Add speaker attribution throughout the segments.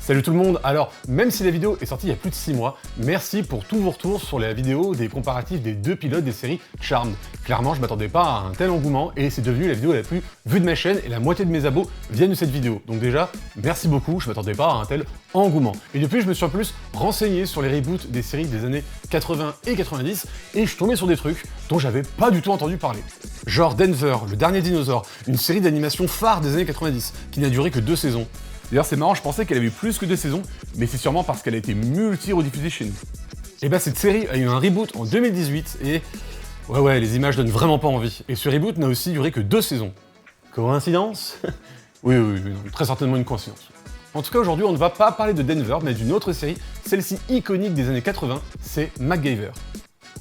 Speaker 1: Salut tout le monde. Alors, même si la vidéo est sortie il y a plus de 6 mois, merci pour tous vos retours sur la vidéo des comparatifs des deux pilotes des séries Charmed. Clairement, je m'attendais pas à un tel engouement et c'est devenu la vidéo la plus vue de ma chaîne et la moitié de mes abos viennent de cette vidéo. Donc déjà, merci beaucoup, je m'attendais pas à un tel engouement. Et depuis, je me suis en plus renseigné sur les reboots des séries des années 80 et 90 et je suis tombé sur des trucs dont j'avais pas du tout entendu parler. Genre Denver, le dernier dinosaure, une série d'animation phare des années 90 qui n'a duré que 2 saisons. D'ailleurs, c'est marrant, je pensais qu'elle avait eu plus que 2 saisons, mais c'est sûrement parce qu'elle a été multi-rediffusée chez nous. Et bah, cette série a eu un reboot en 2018 et... Ouais, les images donnent vraiment pas envie. Et ce reboot n'a aussi duré que 2 saisons. Coïncidence? Oui, très certainement une coïncidence. En tout cas, aujourd'hui, on ne va pas parler de Denver, mais d'une autre série, celle-ci iconique des années 80, c'est MacGyver.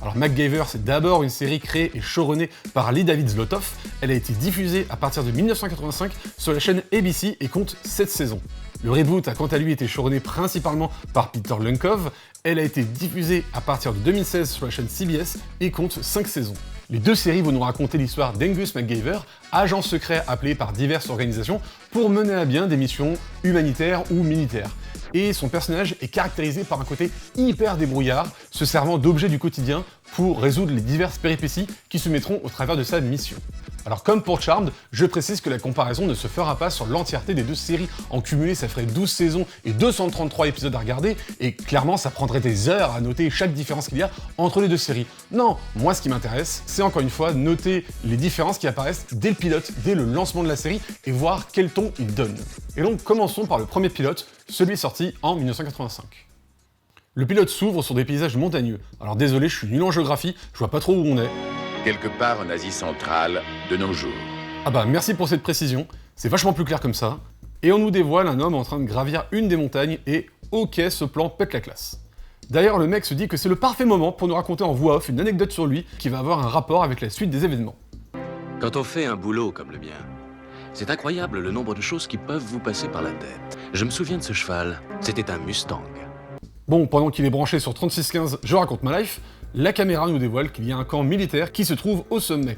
Speaker 1: Alors MacGyver, c'est d'abord une série créée et showrunnée par Lee David Zlotoff. Elle a été diffusée à partir de 1985 sur la chaîne ABC et compte 7 saisons. Le reboot a quant à lui été showrunné principalement par Peter Lunkov. Elle a été diffusée à partir de 2016 sur la chaîne CBS et compte 5 saisons. Les deux séries vont nous raconter l'histoire d'Angus MacGyver, agent secret appelé par diverses organisations pour mener à bien des missions humanitaires ou militaires. Et son personnage est caractérisé par un côté hyper débrouillard, se servant d'objets du quotidien pour résoudre les diverses péripéties qui se mettront au travers de sa mission. Alors comme pour Charmed, je précise que la comparaison ne se fera pas sur l'entièreté des deux séries. En cumulé, ça ferait 12 saisons et 233 épisodes à regarder, et clairement ça prendrait des heures à noter chaque différence qu'il y a entre les deux séries. Non, moi ce qui m'intéresse, c'est encore une fois noter les différences qui apparaissent dès le pilote, dès le lancement de la série, et voir quel ton il donne. Et donc commençons par le premier pilote, celui sorti en 1985. Le pilote s'ouvre sur des paysages montagneux. Alors désolé, je suis nul en géographie, je vois pas trop où on est.
Speaker 2: Quelque part en Asie centrale, de nos jours.
Speaker 1: Ah bah merci pour cette précision, c'est vachement plus clair comme ça. Et on nous dévoile un homme en train de gravir une des montagnes et ok, ce plan pète la classe. D'ailleurs, le mec se dit que c'est le parfait moment pour nous raconter en voix off une anecdote sur lui qui va avoir un rapport avec la suite des événements.
Speaker 3: Quand on fait un boulot comme le mien, c'est incroyable le nombre de choses qui peuvent vous passer par la tête. Je me souviens de ce cheval, c'était un Mustang.
Speaker 1: Bon, pendant qu'il est branché sur 3615, je raconte ma life, la caméra nous dévoile qu'il y a un camp militaire qui se trouve au sommet.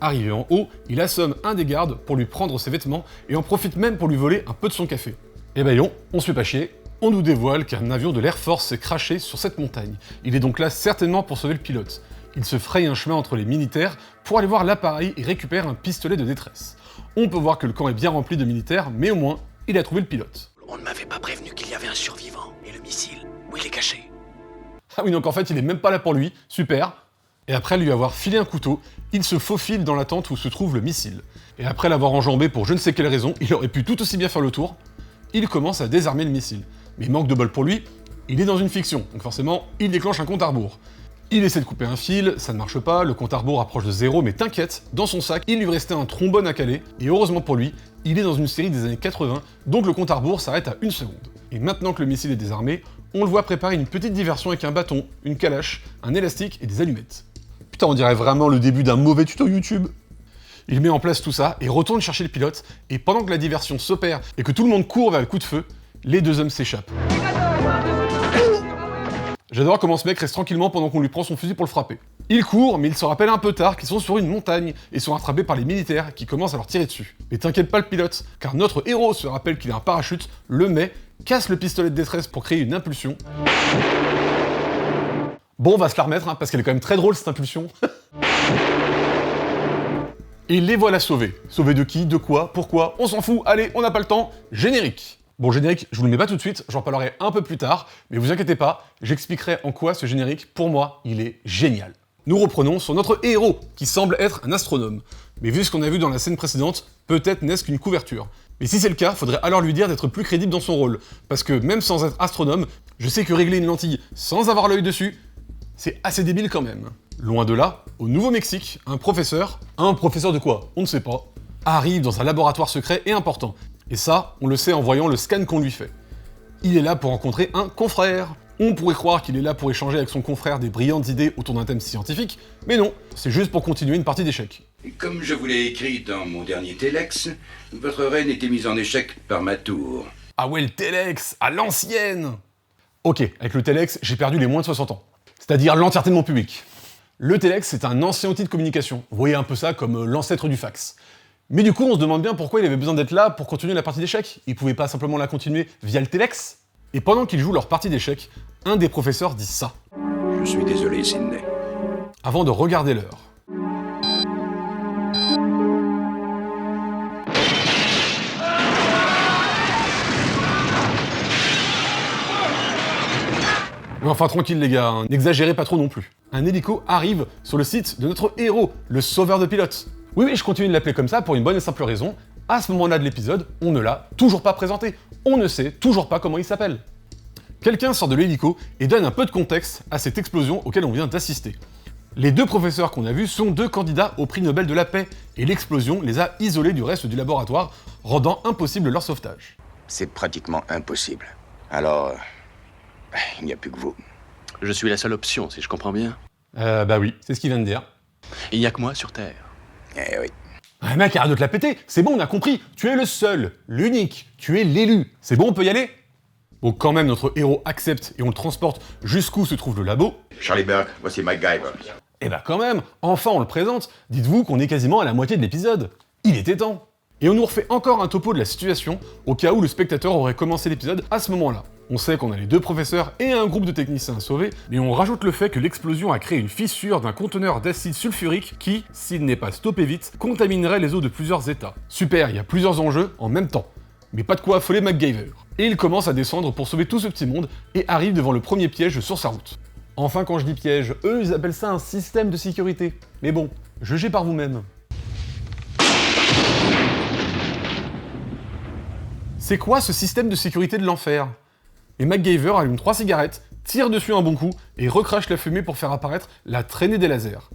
Speaker 1: Arrivé en haut, il assomme un des gardes pour lui prendre ses vêtements et en profite même pour lui voler un peu de son café. Et ben non, on se fait pas chier, on nous dévoile qu'un avion de l'Air Force s'est crashé sur cette montagne. Il est donc là certainement pour sauver le pilote. Il se fraye un chemin entre les militaires pour aller voir l'appareil et récupère un pistolet de détresse. On peut voir que le camp est bien rempli de militaires, mais au moins, il a trouvé le pilote.
Speaker 3: On ne m'avait pas prévenu qu'il y avait un survivant. Et le missile, où il est caché?
Speaker 1: Ah oui, donc en fait, il est même pas là pour lui, super. Et après lui avoir filé un couteau, il se faufile dans la tente où se trouve le missile. Et après l'avoir enjambé pour je ne sais quelle raison, il aurait pu tout aussi bien faire le tour, il commence à désarmer le missile. Mais manque de bol pour lui, il est dans une fiction, donc forcément, il déclenche un compte à rebours. Il essaie de couper un fil, ça ne marche pas, le compte à rebours approche de 0, mais t'inquiète, dans son sac, il lui restait un trombone à caler, et heureusement pour lui, il est dans une série des années 80, donc le compte à rebours s'arrête à 1 seconde. Et maintenant que le missile est désarmé, on le voit préparer une petite diversion avec un bâton, une calache, un élastique et des allumettes. Putain, on dirait vraiment le début d'un mauvais tuto YouTube. Il met en place tout ça et retourne chercher le pilote, et pendant que la diversion s'opère et que tout le monde court vers le coup de feu, les deux hommes s'échappent. J'adore comment ce mec reste tranquillement pendant qu'on lui prend son fusil pour le frapper. Il court, mais il se rappelle un peu tard qu'ils sont sur une montagne et sont rattrapés par les militaires qui commencent à leur tirer dessus. Mais t'inquiète pas le pilote, car notre héros se rappelle qu'il a un parachute, le met, casse le pistolet de détresse pour créer une impulsion. Bon, on va se la remettre, parce qu'elle est quand même très drôle cette impulsion. Et les voilà sauvés. Sauvés de qui, de quoi, pourquoi, on s'en fout, allez, on n'a pas le temps, générique. Bon, générique, je vous le mets pas tout de suite, j'en parlerai un peu plus tard, mais vous inquiétez pas, j'expliquerai en quoi ce générique, pour moi, il est génial. Nous reprenons sur notre héros, qui semble être un astronome. Mais vu ce qu'on a vu dans la scène précédente, peut-être n'est-ce qu'une couverture. Mais si c'est le cas, faudrait alors lui dire d'être plus crédible dans son rôle, parce que même sans être astronome, je sais que régler une lentille sans avoir l'œil dessus, c'est assez débile quand même. Loin de là, au Nouveau-Mexique, un professeur de quoi? On ne sait pas, arrive dans un laboratoire secret et important. Et ça, on le sait en voyant le scan qu'on lui fait. Il est là pour rencontrer un confrère. On pourrait croire qu'il est là pour échanger avec son confrère des brillantes idées autour d'un thème scientifique, mais non, c'est juste pour continuer une partie d'échecs.
Speaker 4: Comme je vous l'ai écrit dans mon dernier Telex, votre reine était mise en échec par ma tour.
Speaker 1: Ah ouais, le Telex, à l'ancienne! Ok, avec le Telex, j'ai perdu les moins de 60 ans. C'est-à-dire l'entièreté de mon public. Le Telex, c'est un ancien outil de communication. Vous voyez un peu ça comme l'ancêtre du fax. Mais du coup, on se demande bien pourquoi il avait besoin d'être là pour continuer la partie d'échecs. Il pouvait pas simplement la continuer via le Telex? Et pendant qu'ils jouent leur partie d'échecs, un des professeurs dit ça.
Speaker 4: Je suis désolé, Sidney.
Speaker 1: Avant de regarder l'heure. Mais enfin tranquille les gars, hein, n'exagérez pas trop non plus. Un hélico arrive sur le site de notre héros, le sauveur de pilotes. Oui, je continue de l'appeler comme ça pour une bonne et simple raison. À ce moment-là de l'épisode, on ne l'a toujours pas présenté. On ne sait toujours pas comment il s'appelle. Quelqu'un sort de l'hélico et donne un peu de contexte à cette explosion auquel on vient d'assister. Les deux professeurs qu'on a vus sont deux candidats au prix Nobel de la paix, et l'explosion les a isolés du reste du laboratoire, rendant impossible leur sauvetage.
Speaker 5: C'est pratiquement impossible. Alors, il n'y a plus que vous.
Speaker 3: Je suis la seule option, si je comprends bien.
Speaker 1: Bah oui, c'est ce qu'il vient de dire.
Speaker 3: Il n'y a que moi sur Terre.
Speaker 5: Eh oui.
Speaker 1: Ah mec, arrête de te la péter, c'est bon, on a compris, tu es le seul, l'unique, tu es l'élu, c'est bon, on peut y aller? Bon, quand même, notre héros accepte et on le transporte jusqu'où se trouve le labo.
Speaker 5: Charlie Burke, voici MacGyver.
Speaker 1: Eh bah quand même, enfin on le présente, dites-vous qu'on est quasiment à la moitié de l'épisode. Il était temps. Et on nous refait encore un topo de la situation, au cas où le spectateur aurait commencé l'épisode à ce moment-là. On sait qu'on a les deux professeurs et un groupe de techniciens à sauver, mais on rajoute le fait que l'explosion a créé une fissure d'un conteneur d'acide sulfurique qui, s'il n'est pas stoppé vite, contaminerait les eaux de plusieurs états. Super, il y a plusieurs enjeux en même temps. Mais pas de quoi affoler MacGyver. Et il commence à descendre pour sauver tout ce petit monde et arrive devant le premier piège sur sa route. Enfin, quand je dis piège, eux ils appellent ça un système de sécurité. Mais bon, jugez par vous-même. C'est quoi ce système de sécurité de l'enfer? Et MacGyver allume 3 cigarettes, tire dessus un bon coup et recrache la fumée pour faire apparaître la traînée des lasers.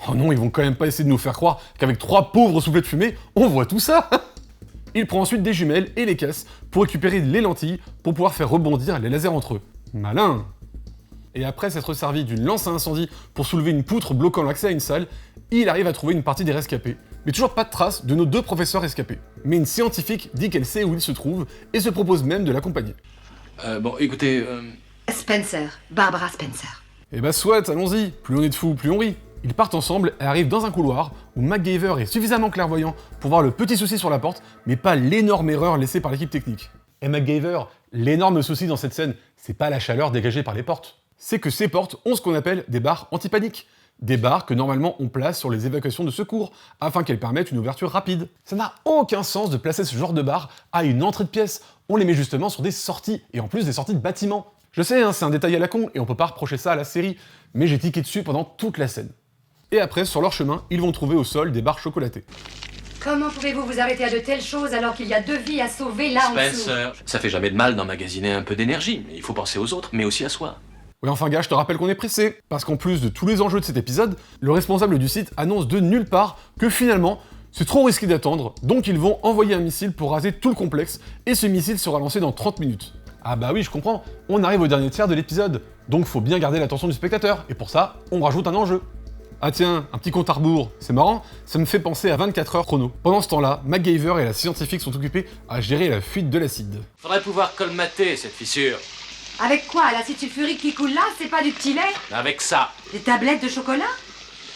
Speaker 1: Oh non, ils vont quand même pas essayer de nous faire croire qu'avec 3 pauvres soufflets de fumée, on voit tout ça. Il prend ensuite des jumelles et les casse pour récupérer les lentilles pour pouvoir faire rebondir les lasers entre eux. Malin! Et après s'être servi d'une lance à incendie pour soulever une poutre bloquant l'accès à une salle, il arrive à trouver une partie des rescapés. Mais toujours pas de trace de nos deux professeurs rescapés. Mais une scientifique dit qu'elle sait où ils se trouvent et se propose même de l'accompagner.
Speaker 3: Bon, écoutez...
Speaker 6: Spencer, Barbara Spencer.
Speaker 1: Eh bah soit, allons-y, plus on est de fous, plus on rit. Ils partent ensemble et arrivent dans un couloir où MacGyver est suffisamment clairvoyant pour voir le petit souci sur la porte, mais pas l'énorme erreur laissée par l'équipe technique. Et MacGyver, l'énorme souci dans cette scène, c'est pas la chaleur dégagée par les portes. C'est que ces portes ont ce qu'on appelle des barres anti-panique. Des barres que normalement on place sur les évacuations de secours, afin qu'elles permettent une ouverture rapide. Ça n'a aucun sens de placer ce genre de barres à une entrée de pièce. On les met justement sur des sorties, et en plus des sorties de bâtiments. Je sais, hein, c'est un détail à la con, et on peut pas reprocher ça à la série, mais j'ai tiqué dessus pendant toute la scène. Et après, sur leur chemin, ils vont trouver au sol des barres chocolatées.
Speaker 6: Comment pouvez-vous vous arrêter à de telles choses alors qu'il y a 2 vies à sauver là en dessous?
Speaker 3: Spencer, ça fait jamais de mal d'emmagasiner un peu d'énergie, mais il faut penser aux autres, mais aussi à soi.
Speaker 1: Oui, enfin gars, je te rappelle qu'on est pressé, parce qu'en plus de tous les enjeux de cet épisode, le responsable du site annonce de nulle part que finalement, c'est trop risqué d'attendre, donc ils vont envoyer un missile pour raser tout le complexe, et ce missile sera lancé dans 30 minutes. Ah bah oui, je comprends, on arrive au dernier tiers de l'épisode, donc faut bien garder l'attention du spectateur, et pour ça, on rajoute un enjeu. Ah tiens, un petit compte à rebours, c'est marrant, ça me fait penser à 24 heures chrono. Pendant ce temps-là, MacGyver et la scientifique sont occupés à gérer la fuite de l'acide.
Speaker 3: Faudrait pouvoir colmater cette fissure.
Speaker 6: Avec quoi? L'acide sulfurique qui coule là, c'est pas du petit lait?
Speaker 3: Avec ça.
Speaker 6: Des tablettes de chocolat?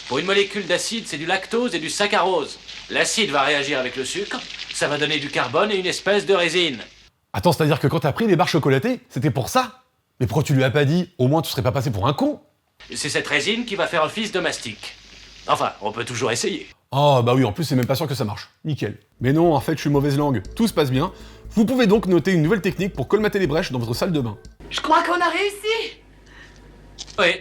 Speaker 3: Pour une molécule d'acide, c'est du lactose et du saccharose. L'acide va réagir avec le sucre, ça va donner du carbone et une espèce de résine.
Speaker 1: Attends, c'est-à-dire que quand t'as pris des barres chocolatées, c'était pour ça? Mais pourquoi tu lui as pas dit? Au moins tu serais pas passé pour un con?
Speaker 3: C'est cette résine qui va faire office de mastic. Enfin, on peut toujours essayer.
Speaker 1: Oh bah oui, en plus c'est même pas sûr que ça marche. Nickel. Mais non, en fait je suis mauvaise langue, tout se passe bien. Vous pouvez donc noter une nouvelle technique pour colmater les brèches dans votre salle de bain.
Speaker 6: Je crois qu'on a réussi!
Speaker 3: Oui.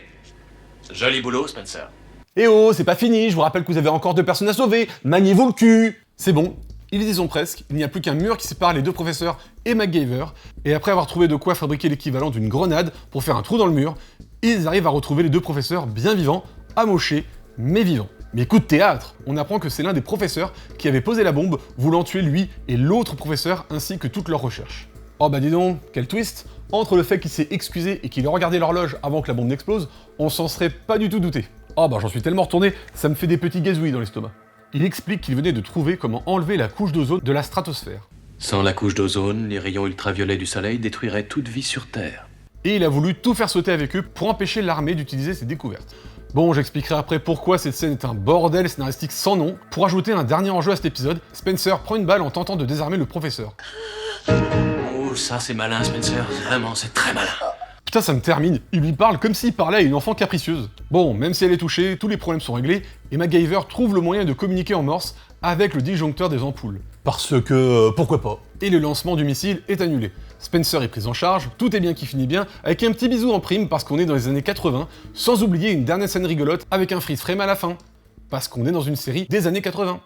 Speaker 3: Joli boulot, Spencer.
Speaker 1: Eh oh, c'est pas fini, je vous rappelle que vous avez encore 2 personnes à sauver, maniez-vous le cul! C'est bon, ils y sont presque, il n'y a plus qu'un mur qui sépare les 2 professeurs et MacGyver, et après avoir trouvé de quoi fabriquer l'équivalent d'une grenade pour faire un trou dans le mur, ils arrivent à retrouver les 2 professeurs bien vivants, amochés, mais vivants. Mais coup de théâtre, on apprend que c'est l'un des professeurs qui avait posé la bombe, voulant tuer lui et l'autre professeur ainsi que toutes leurs recherches. Oh bah dis donc, quel twist! Entre le fait qu'il s'est excusé et qu'il a regardé l'horloge avant que la bombe n'explose, on s'en serait pas du tout douté. Oh bah j'en suis tellement retourné, ça me fait des petits gazouillis dans l'estomac. Il explique qu'il venait de trouver comment enlever la couche d'ozone de la stratosphère.
Speaker 3: Sans la couche d'ozone, les rayons ultraviolets du soleil détruiraient toute vie sur Terre.
Speaker 1: Et il a voulu tout faire sauter avec eux pour empêcher l'armée d'utiliser ses découvertes. Bon, j'expliquerai après pourquoi cette scène est un bordel scénaristique sans nom. Pour ajouter un dernier enjeu à cet épisode, Spencer prend une balle en tentant de désarmer le professeur.
Speaker 3: Ouf. ça, c'est malin, Spencer. Vraiment, c'est très malin.
Speaker 1: Putain, ça me termine, il lui parle comme s'il parlait à une enfant capricieuse. Bon, même si elle est touchée, tous les problèmes sont réglés, et MacGyver trouve le moyen de communiquer en morse avec le disjoncteur des ampoules. Parce que, pourquoi pas. Et le lancement du missile est annulé. Spencer est pris en charge, tout est bien qui finit bien, avec un petit bisou en prime parce qu'on est dans les années 80, sans oublier une dernière scène rigolote avec un freeze frame à la fin. Parce qu'on est dans une série des années 80.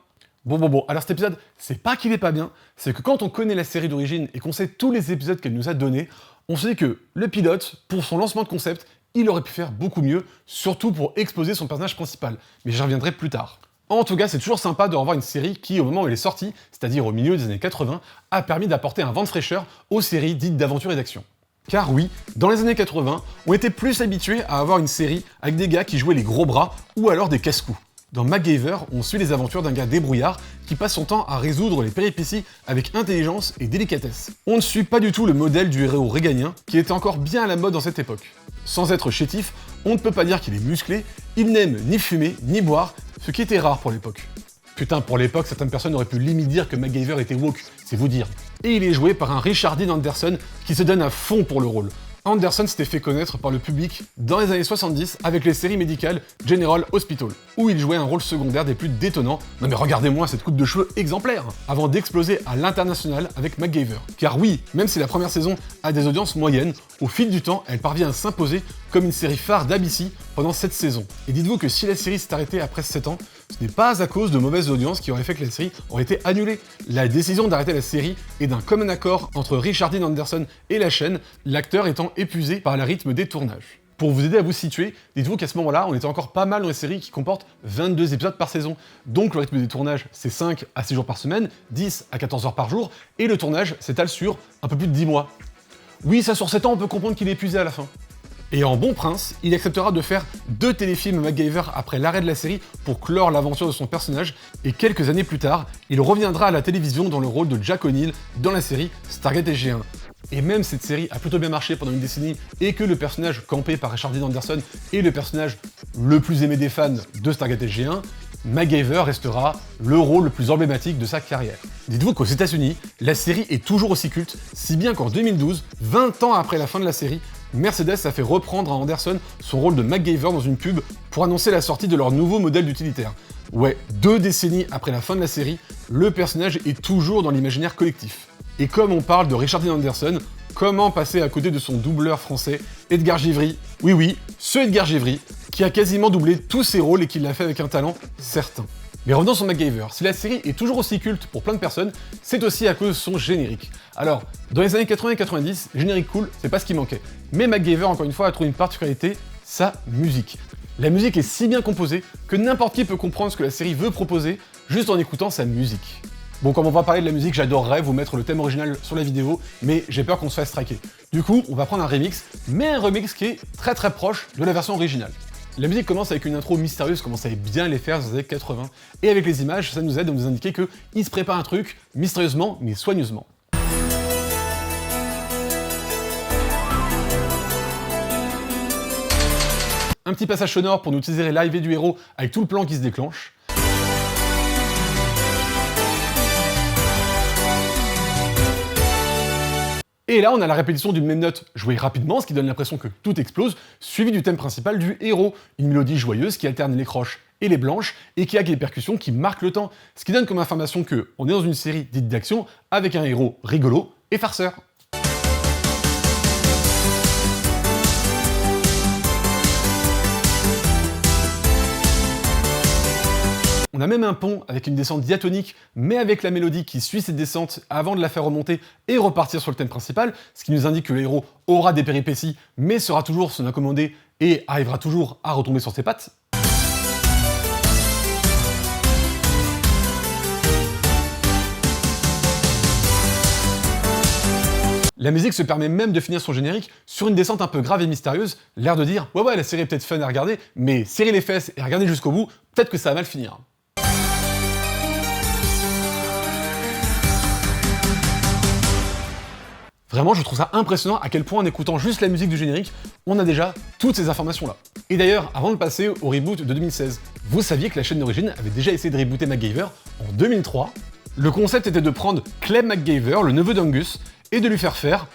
Speaker 1: Bon, alors cet épisode, c'est pas qu'il est pas bien, c'est que quand on connaît la série d'origine et qu'on sait tous les épisodes qu'elle nous a donnés, on sait que le pilote, pour son lancement de concept, il aurait pu faire beaucoup mieux, surtout pour exposer son personnage principal, mais j'y reviendrai plus tard. En tout cas, c'est toujours sympa de revoir une série qui, au moment où elle est sortie, c'est-à-dire au milieu des années 80, a permis d'apporter un vent de fraîcheur aux séries dites d'aventure et d'action. Car oui, dans les années 80, on était plus habitués à avoir une série avec des gars qui jouaient les gros bras ou alors des casse-coups. Dans MacGyver, on suit les aventures d'un gars débrouillard qui passe son temps à résoudre les péripéties avec intelligence et délicatesse. On ne suit pas du tout le modèle du héros réganien qui était encore bien à la mode dans cette époque. Sans être chétif, on ne peut pas dire qu'il est musclé, il n'aime ni fumer ni boire, ce qui était rare pour l'époque. Putain, pour l'époque, certaines personnes auraient pu limite dire que MacGyver était woke, c'est vous dire. Et il est joué par un Richard Dean Anderson qui se donne à fond pour le rôle. Anderson s'était fait connaître par le public dans les années 70 avec les séries médicales General Hospital, où il jouait un rôle secondaire des plus détonnants. Non mais regardez-moi cette coupe de cheveux exemplaire, avant d'exploser à l'international avec MacGyver. Car oui, même si la première saison a des audiences moyennes, au fil du temps, elle parvient à s'imposer comme une série phare d'ABC pendant 7 saisons. Et dites-vous que si la série s'est arrêtée après 7 ans, ce n'est pas à cause de mauvaises audiences qui auraient fait que la série aurait été annulée. La décision d'arrêter la série est d'un commun accord entre Richard Dean Anderson et la chaîne, l'acteur étant épuisé par le rythme des tournages. Pour vous aider à vous situer, dites-vous qu'à ce moment-là, on était encore pas mal dans les séries qui comportent 22 épisodes par saison. Donc le rythme des tournages, c'est 5 à 6 jours par semaine, 10 à 14 heures par jour, et le tournage s'étale sur un peu plus de 10 mois. Oui, ça sur 7 ans, on peut comprendre qu'il est épuisé à la fin. Et en bon prince, il acceptera de faire 2 téléfilms MacGyver après l'arrêt de la série pour clore l'aventure de son personnage, et quelques années plus tard, il reviendra à la télévision dans le rôle de Jack O'Neill dans la série Stargate SG-1. Et même cette série a plutôt bien marché pendant une décennie, et que le personnage campé par Richard Dean Anderson est le personnage le plus aimé des fans de Stargate SG-1, MacGyver restera le rôle le plus emblématique de sa carrière. Dites-vous qu'aux États-Unis, la série est toujours aussi culte, si bien qu'en 2012, 20 ans après la fin de la série, Mercedes a fait reprendre à Anderson son rôle de MacGyver dans une pub pour annoncer la sortie de leur nouveau modèle d'utilitaire. Ouais, 2 décennies après la fin de la série, le personnage est toujours dans l'imaginaire collectif. Et comme on parle de Richard Dean Anderson, comment passer à côté de son doubleur français, Edgar Givry? Oui, ce Edgar Givry, qui a quasiment doublé tous ses rôles et qui l'a fait avec un talent certain. Mais revenons sur MacGyver, si la série est toujours aussi culte pour plein de personnes, c'est aussi à cause de son générique. Alors, dans les années 80 et 90, générique cool, c'est pas ce qui manquait. Mais MacGyver, encore une fois, a trouvé une particularité, sa musique. La musique est si bien composée que n'importe qui peut comprendre ce que la série veut proposer juste en écoutant sa musique. Bon, comme on va parler de la musique, j'adorerais vous mettre le thème original sur la vidéo, mais j'ai peur qu'on se fasse traquer. Du coup, on va prendre un remix, mais un remix qui est très proche de la version originale. La musique commence avec une intro mystérieuse comme on savait bien les faire dans les années 80, et avec les images, ça nous aide à nous indiquer qu'il se prépare un truc, mystérieusement mais soigneusement. Un petit passage sonore pour nous teaser l'arrivée du héros avec tout le plan qui se déclenche. Et là, on a la répétition d'une même note jouée rapidement, ce qui donne l'impression que tout explose, suivi du thème principal du héros, une mélodie joyeuse qui alterne les croches et les blanches, et qui a des percussions qui marquent le temps, ce qui donne comme information que on est dans une série dite d'action avec un héros rigolo et farceur. On a même un pont avec une descente diatonique, mais avec la mélodie qui suit cette descente avant de la faire remonter et repartir sur le thème principal, ce qui nous indique que le héros aura des péripéties, mais sera toujours son accommodé et arrivera toujours à retomber sur ses pattes. La musique se permet même de finir son générique sur une descente un peu grave et mystérieuse, l'air de dire « Ouais, la série est peut-être fun à regarder, mais serrez les fesses et regardez jusqu'au bout, peut-être que ça va mal finir. » Vraiment, je trouve ça impressionnant à quel point en écoutant juste la musique du générique, on a déjà toutes ces informations-là. Et d'ailleurs, avant de passer au reboot de 2016, vous saviez que la chaîne d'origine avait déjà essayé de rebooter MacGyver en 2003. Le concept était de prendre Clem MacGyver, le neveu d'Angus, et de lui faire faire,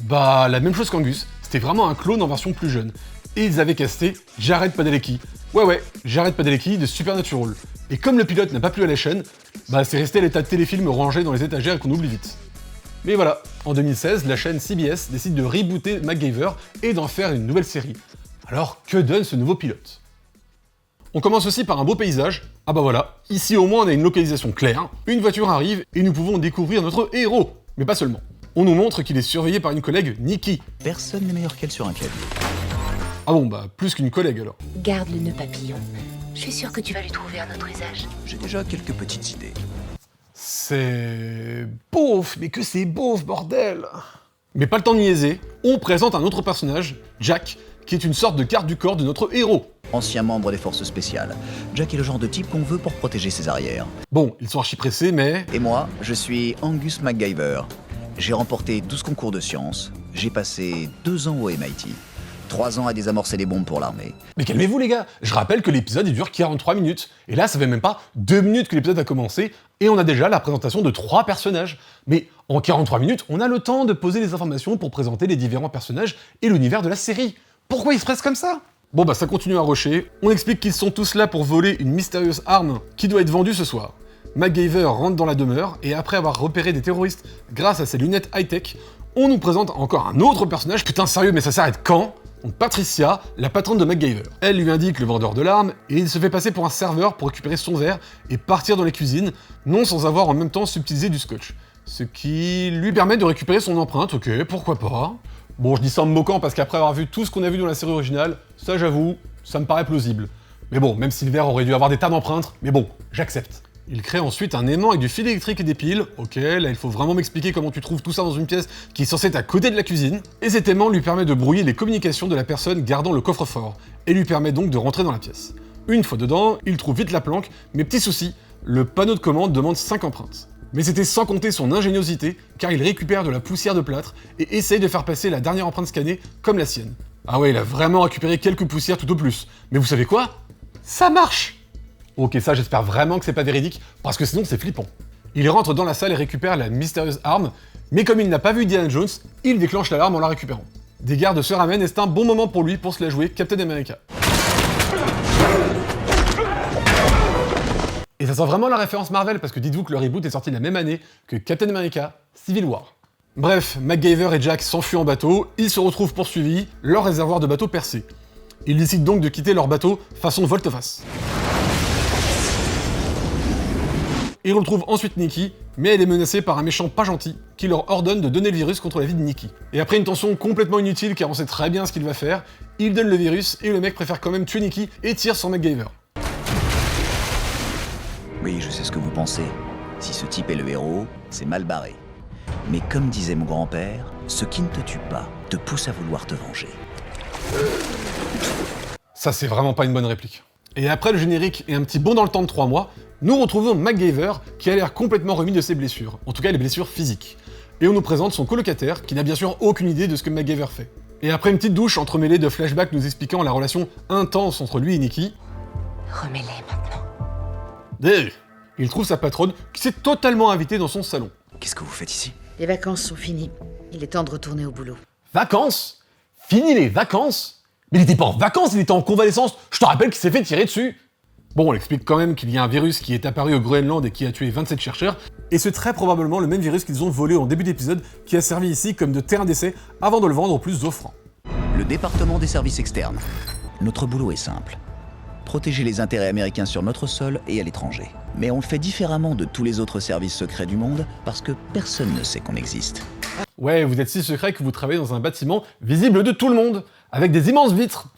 Speaker 1: la même chose qu'Angus. C'était vraiment un clone en version plus jeune. Et ils avaient casté Jared Padalecki. Ouais, Jared Padalecki de Supernatural. Et comme le pilote n'a pas plu à la chaîne, c'est resté à l'état de téléfilm rangé dans les étagères et qu'on oublie vite. Mais voilà, en 2016, la chaîne CBS décide de rebooter MacGyver et d'en faire une nouvelle série. Alors, que donne ce nouveau pilote? On commence aussi par un beau paysage. Ah bah voilà, ici au moins on a une localisation claire, une voiture arrive et nous pouvons découvrir notre héros. Mais pas seulement. On nous montre qu'il est surveillé par une collègue, Nikki.
Speaker 7: Personne n'est meilleur qu'elle sur un clavier.
Speaker 1: Ah bon, plus qu'une collègue alors.
Speaker 8: Garde le nœud papillon. Je suis sûre que tu vas lui trouver un autre usage.
Speaker 7: J'ai déjà quelques petites idées.
Speaker 1: C'est... beauf, mais que c'est beauf, bordel! Mais pas le temps de niaiser, on présente un autre personnage, Jack, qui est une sorte de garde du corps de notre héros.
Speaker 7: Ancien membre des forces spéciales, Jack est le genre de type qu'on veut pour protéger ses arrières.
Speaker 1: Bon, ils sont archi pressés, mais...
Speaker 7: Et moi, je suis Angus MacGyver. J'ai remporté 12 concours de sciences, j'ai passé 2 ans au MIT, 3 ans à désamorcer des bombes pour l'armée.
Speaker 1: Mais calmez-vous les gars, je rappelle que l'épisode il dure 43 minutes, et là ça fait même pas 2 minutes que l'épisode a commencé, et on a déjà la présentation de 3 personnages. Mais en 43 minutes, on a le temps de poser les informations pour présenter les différents personnages et l'univers de la série. Pourquoi ils se pressent comme ça? Bon ça continue à rusher, on explique qu'ils sont tous là pour voler une mystérieuse arme qui doit être vendue ce soir. MacGyver rentre dans la demeure, et après avoir repéré des terroristes grâce à ses lunettes high-tech, on nous présente encore un autre personnage, putain sérieux mais ça s'arrête quand? Donc Patricia, la patronne de MacGyver. Elle lui indique le vendeur de l'arme, et il se fait passer pour un serveur pour récupérer son verre et partir dans les cuisines, non sans avoir en même temps subtilisé du scotch. Ce qui lui permet de récupérer son empreinte, ok, pourquoi pas. Bon, je dis ça en me moquant parce qu'après avoir vu tout ce qu'on a vu dans la série originale, ça j'avoue, ça me paraît plausible. Mais bon, même si le verre aurait dû avoir des tas d'empreintes, mais bon, j'accepte. Il crée ensuite un aimant avec du fil électrique et des piles. Ok, là il faut vraiment m'expliquer comment tu trouves tout ça dans une pièce qui est censée être à côté de la cuisine. Et cet aimant lui permet de brouiller les communications de la personne gardant le coffre-fort, et lui permet donc de rentrer dans la pièce. Une fois dedans, il trouve vite la planque, mais petit souci, le panneau de commande demande 5 empreintes. Mais c'était sans compter son ingéniosité, car il récupère de la poussière de plâtre et essaye de faire passer la dernière empreinte scannée comme la sienne. Ah ouais, il a vraiment récupéré quelques poussières tout au plus. Mais vous savez quoi? Ça marche! Ok, ça j'espère vraiment que c'est pas véridique, parce que sinon c'est flippant. Il rentre dans la salle et récupère la mystérieuse arme, mais comme il n'a pas vu Indiana Jones, il déclenche l'alarme en la récupérant. Des gardes se ramènent et c'est un bon moment pour lui pour se la jouer Captain America. Et ça sent vraiment la référence Marvel, parce que dites-vous que le reboot est sorti la même année que Captain America Civil War. Bref, MacGyver et Jack s'enfuient en bateau, ils se retrouvent poursuivis, leur réservoir de bateau percé. Ils décident donc de quitter leur bateau façon volte-face. Ils retrouvent ensuite Nikki, mais elle est menacée par un méchant pas gentil qui leur ordonne de donner le virus contre la vie de Nikki. Et après une tension complètement inutile car on sait très bien ce qu'il va faire, il donne le virus et le mec préfère quand même tuer Nikki et tire sur MacGyver.
Speaker 7: Oui, je sais ce que vous pensez. Si ce type est le héros, c'est mal barré. Mais comme disait mon grand-père, ce qui ne te tue pas te pousse à vouloir te venger.
Speaker 1: Ça c'est vraiment pas une bonne réplique. Et après le générique et un petit bond dans le temps de 3 mois, nous retrouvons MacGyver qui a l'air complètement remis de ses blessures, en tout cas les blessures physiques. Et on nous présente son colocataire qui n'a bien sûr aucune idée de ce que MacGyver fait. Et après une petite douche entremêlée de flashbacks nous expliquant la relation intense entre lui et Nikki,
Speaker 8: Remets-les maintenant.
Speaker 1: il trouve sa patronne qui s'est totalement invitée dans son salon.
Speaker 7: Qu'est-ce que vous faites ici?
Speaker 9: Les vacances sont finies. Il est temps de retourner au boulot.
Speaker 1: Vacances? Fini les vacances? Mais il était pas en vacances, il était en convalescence. Je te rappelle qu'il s'est fait tirer dessus. Bon, on explique quand même qu'il y a un virus qui est apparu au Groenland et qui a tué 27 chercheurs, et c'est très probablement le même virus qu'ils ont volé en début d'épisode, qui a servi ici comme de terrain d'essai avant de le vendre au plus offrant.
Speaker 7: Le département des services externes. Notre boulot est simple. Protéger les intérêts américains sur notre sol et à l'étranger. Mais on le fait différemment de tous les autres services secrets du monde, parce que personne ne sait qu'on existe.
Speaker 1: Ouais, vous êtes si secret que vous travaillez dans un bâtiment visible de tout le monde, avec des immenses vitres.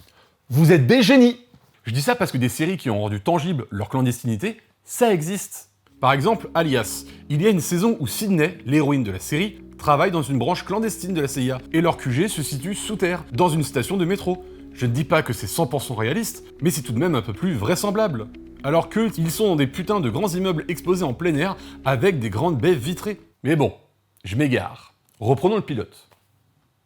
Speaker 1: Vous êtes des génies. Je dis ça parce que des séries qui ont rendu tangible leur clandestinité, ça existe. Par exemple, Alias. Il y a une saison où Sydney, l'héroïne de la série, travaille dans une branche clandestine de la CIA, et leur QG se situe sous terre, dans une station de métro. Je ne dis pas que c'est 100% réaliste, mais c'est tout de même un peu plus vraisemblable. Alors qu'eux, ils sont dans des putains de grands immeubles exposés en plein air, avec des grandes baies vitrées. Mais bon, je m'égare. Reprenons le pilote.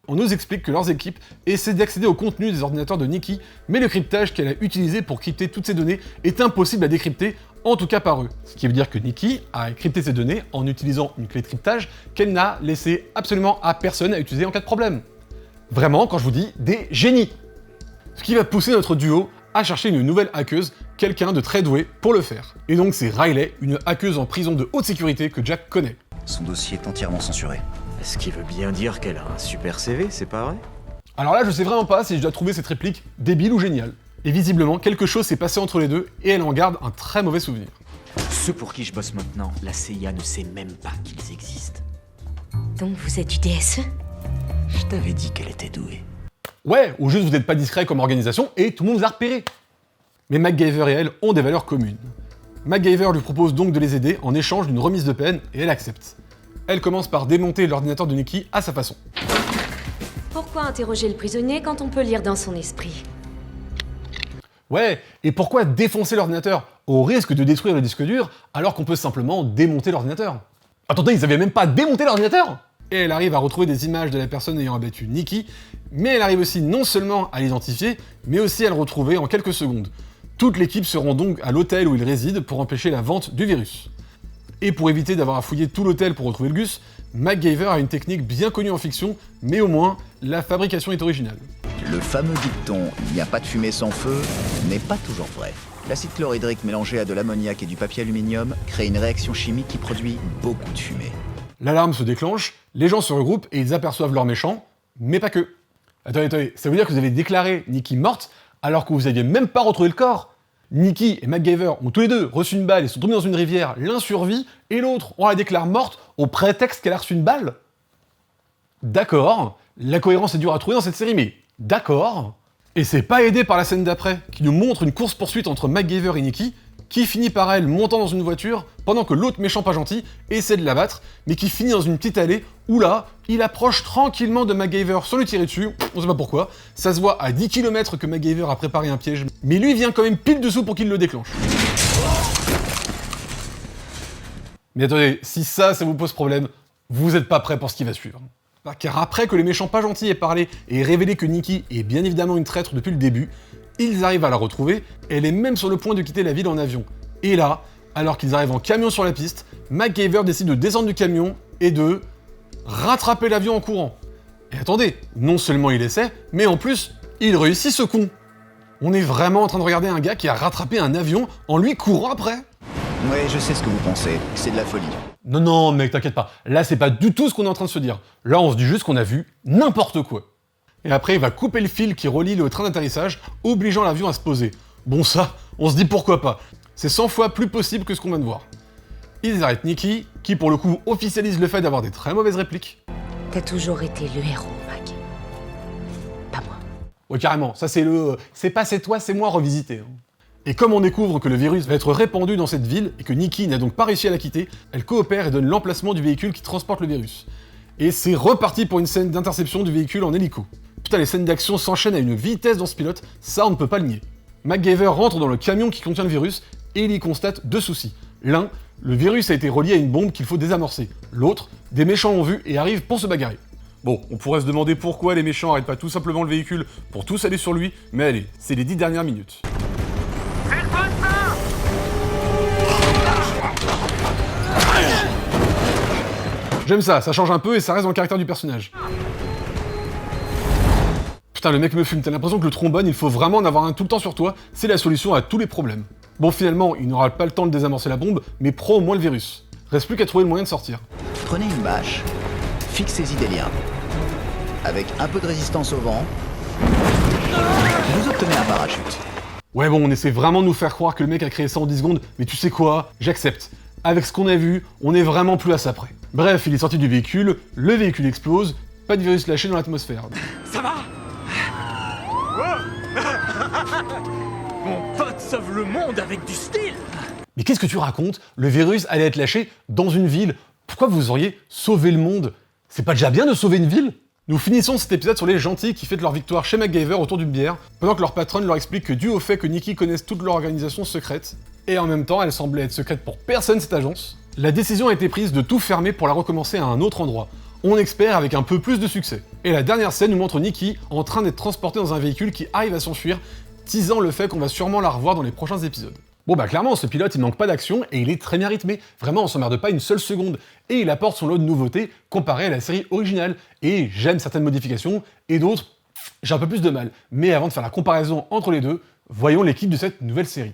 Speaker 1: On nous explique que leurs équipes essaient d'accéder au contenu des ordinateurs de Nikki, mais le cryptage qu'elle a utilisé pour crypter toutes ces données est impossible à décrypter En tout cas par eux. Ce qui veut dire que Nikki a crypté ces données en utilisant une clé de cryptage qu'elle n'a laissé absolument à personne à utiliser en cas de problème. Vraiment, quand je vous dis, des génies. Ce qui va pousser notre duo à chercher une nouvelle hackeuse, quelqu'un de très doué pour le faire. Et donc c'est Riley, une hackeuse en prison de haute sécurité que Jack connaît.
Speaker 7: Son dossier est entièrement censuré.
Speaker 10: Ce qui veut bien dire qu'elle a un super CV, c'est pas vrai?
Speaker 1: Alors là, je sais vraiment pas si je dois trouver cette réplique débile ou géniale. Et visiblement, quelque chose s'est passé entre les deux et elle en garde un très mauvais souvenir.
Speaker 10: Ceux pour qui je bosse maintenant, la CIA ne sait même pas qu'ils existent.
Speaker 8: Donc vous êtes du DSE?
Speaker 10: Je t'avais dit qu'elle était douée.
Speaker 1: Ouais, ou juste vous n'êtes pas discret comme organisation et tout le monde vous a repéré. Mais MacGyver et elle ont des valeurs communes. MacGyver lui propose donc de les aider en échange d'une remise de peine et elle accepte. Elle commence par démonter l'ordinateur de Nikki à sa façon.
Speaker 8: Pourquoi interroger le prisonnier quand on peut lire dans son esprit?
Speaker 1: Ouais, et pourquoi défoncer l'ordinateur au risque de détruire le disque dur alors qu'on peut simplement démonter l'ordinateur? Attendez, ils avaient même pas démonté l'ordinateur! Et elle arrive à retrouver des images de la personne ayant abattu Nikki, mais elle arrive aussi non seulement à l'identifier, mais aussi à le retrouver en quelques secondes. Toute l'équipe se rend donc à l'hôtel où il réside pour empêcher la vente du virus. Et pour éviter d'avoir à fouiller tout l'hôtel pour retrouver le Gus, MacGyver a une technique bien connue en fiction, mais au moins, la fabrication est originale.
Speaker 7: Le fameux dicton « il n'y a pas de fumée sans feu » n'est pas toujours vrai. L'acide chlorhydrique mélangé à de l'ammoniac et du papier aluminium crée une réaction chimique qui produit beaucoup de fumée.
Speaker 1: L'alarme se déclenche, les gens se regroupent et ils aperçoivent leur méchant, mais pas que. Attendez, ça veut dire que vous avez déclaré Nikki morte alors que vous aviez même pas retrouvé le corps? Nikki et MacGyver ont tous les deux reçu une balle et sont tombés dans une rivière, l'un survit, et l'autre, on la déclare morte au prétexte qu'elle a reçu une balle? D'accord, la cohérence est dure à trouver dans cette série, mais d'accord. Et c'est pas aidé par la scène d'après, qui nous montre une course-poursuite entre MacGyver et Nikki, qui finit par elle montant dans une voiture, pendant que l'autre méchant pas gentil essaie de l'abattre, mais qui finit dans une petite allée, où là, il approche tranquillement de MacGyver sans lui tirer dessus, on sait pas pourquoi, ça se voit à 10 km que MacGyver a préparé un piège, mais lui vient quand même pile dessous pour qu'il le déclenche. Mais attendez, si ça vous pose problème, vous êtes pas prêt pour ce qui va suivre. Car après que les méchants pas gentils aient parlé et révélé que Nikki est bien évidemment une traître depuis le début, ils arrivent à la retrouver, elle est même sur le point de quitter la ville en avion. Et là, alors qu'ils arrivent en camion sur la piste, MacGyver décide de descendre du camion et de rattraper l'avion en courant. Et attendez, non seulement il essaie, mais en plus, il réussit ce con. On est vraiment en train de regarder un gars qui a rattrapé un avion en lui courant après.
Speaker 7: Ouais, je sais ce que vous pensez, c'est de la folie.
Speaker 1: Non, mec, t'inquiète pas. Là, c'est pas du tout ce qu'on est en train de se dire. Là, on se dit juste qu'on a vu n'importe quoi. Et après, il va couper le fil qui relie le train d'atterrissage, obligeant l'avion à se poser. Bon ça, on se dit pourquoi pas. C'est 100 fois plus possible que ce qu'on vient de voir. Ils arrêtent Nikki, qui pour le coup officialise le fait d'avoir des très mauvaises répliques.
Speaker 8: T'as toujours été le héros, Mac. Pas moi.
Speaker 1: Ouais, carrément, ça c'est le... c'est pas c'est toi, c'est moi revisité. Et comme on découvre que le virus va être répandu dans cette ville, et que Nikki n'a donc pas réussi à la quitter, elle coopère et donne l'emplacement du véhicule qui transporte le virus. Et c'est reparti pour une scène d'interception du véhicule en hélico. Putain, les scènes d'action s'enchaînent à une vitesse dans ce pilote, ça on ne peut pas le nier. MacGyver rentre dans le camion qui contient le virus, et il y constate deux soucis. L'un, le virus a été relié à une bombe qu'il faut désamorcer. L'autre, des méchants l'ont vu et arrivent pour se bagarrer. Bon, on pourrait se demander pourquoi les méchants arrêtent pas tout simplement le véhicule pour tous aller sur lui, mais allez, c'est les 10 dernières minutes. J'aime ça change un peu et ça reste dans le caractère du personnage. Putain, le mec me fume, t'as l'impression que le trombone, il faut vraiment en avoir un tout le temps sur toi, c'est la solution à tous les problèmes. Bon, finalement, il n'aura pas le temps de désamorcer la bombe, mais prend au moins le virus. Reste plus qu'à trouver le moyen de sortir.
Speaker 7: Prenez une bâche, fixez-y des liens. Avec un peu de résistance au vent, vous obtenez un parachute.
Speaker 1: Ouais bon, on essaie vraiment de nous faire croire que le mec a créé ça en 10 secondes, mais tu sais quoi, j'accepte. Avec ce qu'on a vu, on est vraiment plus à ça près. Bref, il est sorti du véhicule, le véhicule explose, pas de virus lâché dans l'atmosphère.
Speaker 10: Ça va? Mon pote sauve le monde avec du style!
Speaker 1: Mais qu'est-ce que tu racontes? Le virus allait être lâché dans une ville. Pourquoi vous auriez sauvé le monde? C'est pas déjà bien de sauver une ville? Nous finissons cet épisode sur les gentils qui fêtent leur victoire chez MacGyver autour d'une bière, pendant que leur patronne leur explique que dû au fait que Nikki connaisse toute leur organisation secrète, et en même temps elle semblait être secrète pour personne cette agence, la décision a été prise de tout fermer pour la recommencer à un autre endroit. On espère avec un peu plus de succès. Et la dernière scène nous montre Nikki en train d'être transportée dans un véhicule qui arrive à s'enfuir, teasant le fait qu'on va sûrement la revoir dans les prochains épisodes. Bon bah clairement, ce pilote il manque pas d'action et il est très bien rythmé, vraiment on s'emmerde pas une seule seconde, et il apporte son lot de nouveautés comparé à la série originale, et j'aime certaines modifications, et d'autres, j'ai un peu plus de mal. Mais avant de faire la comparaison entre les deux, voyons l'équipe de cette nouvelle série.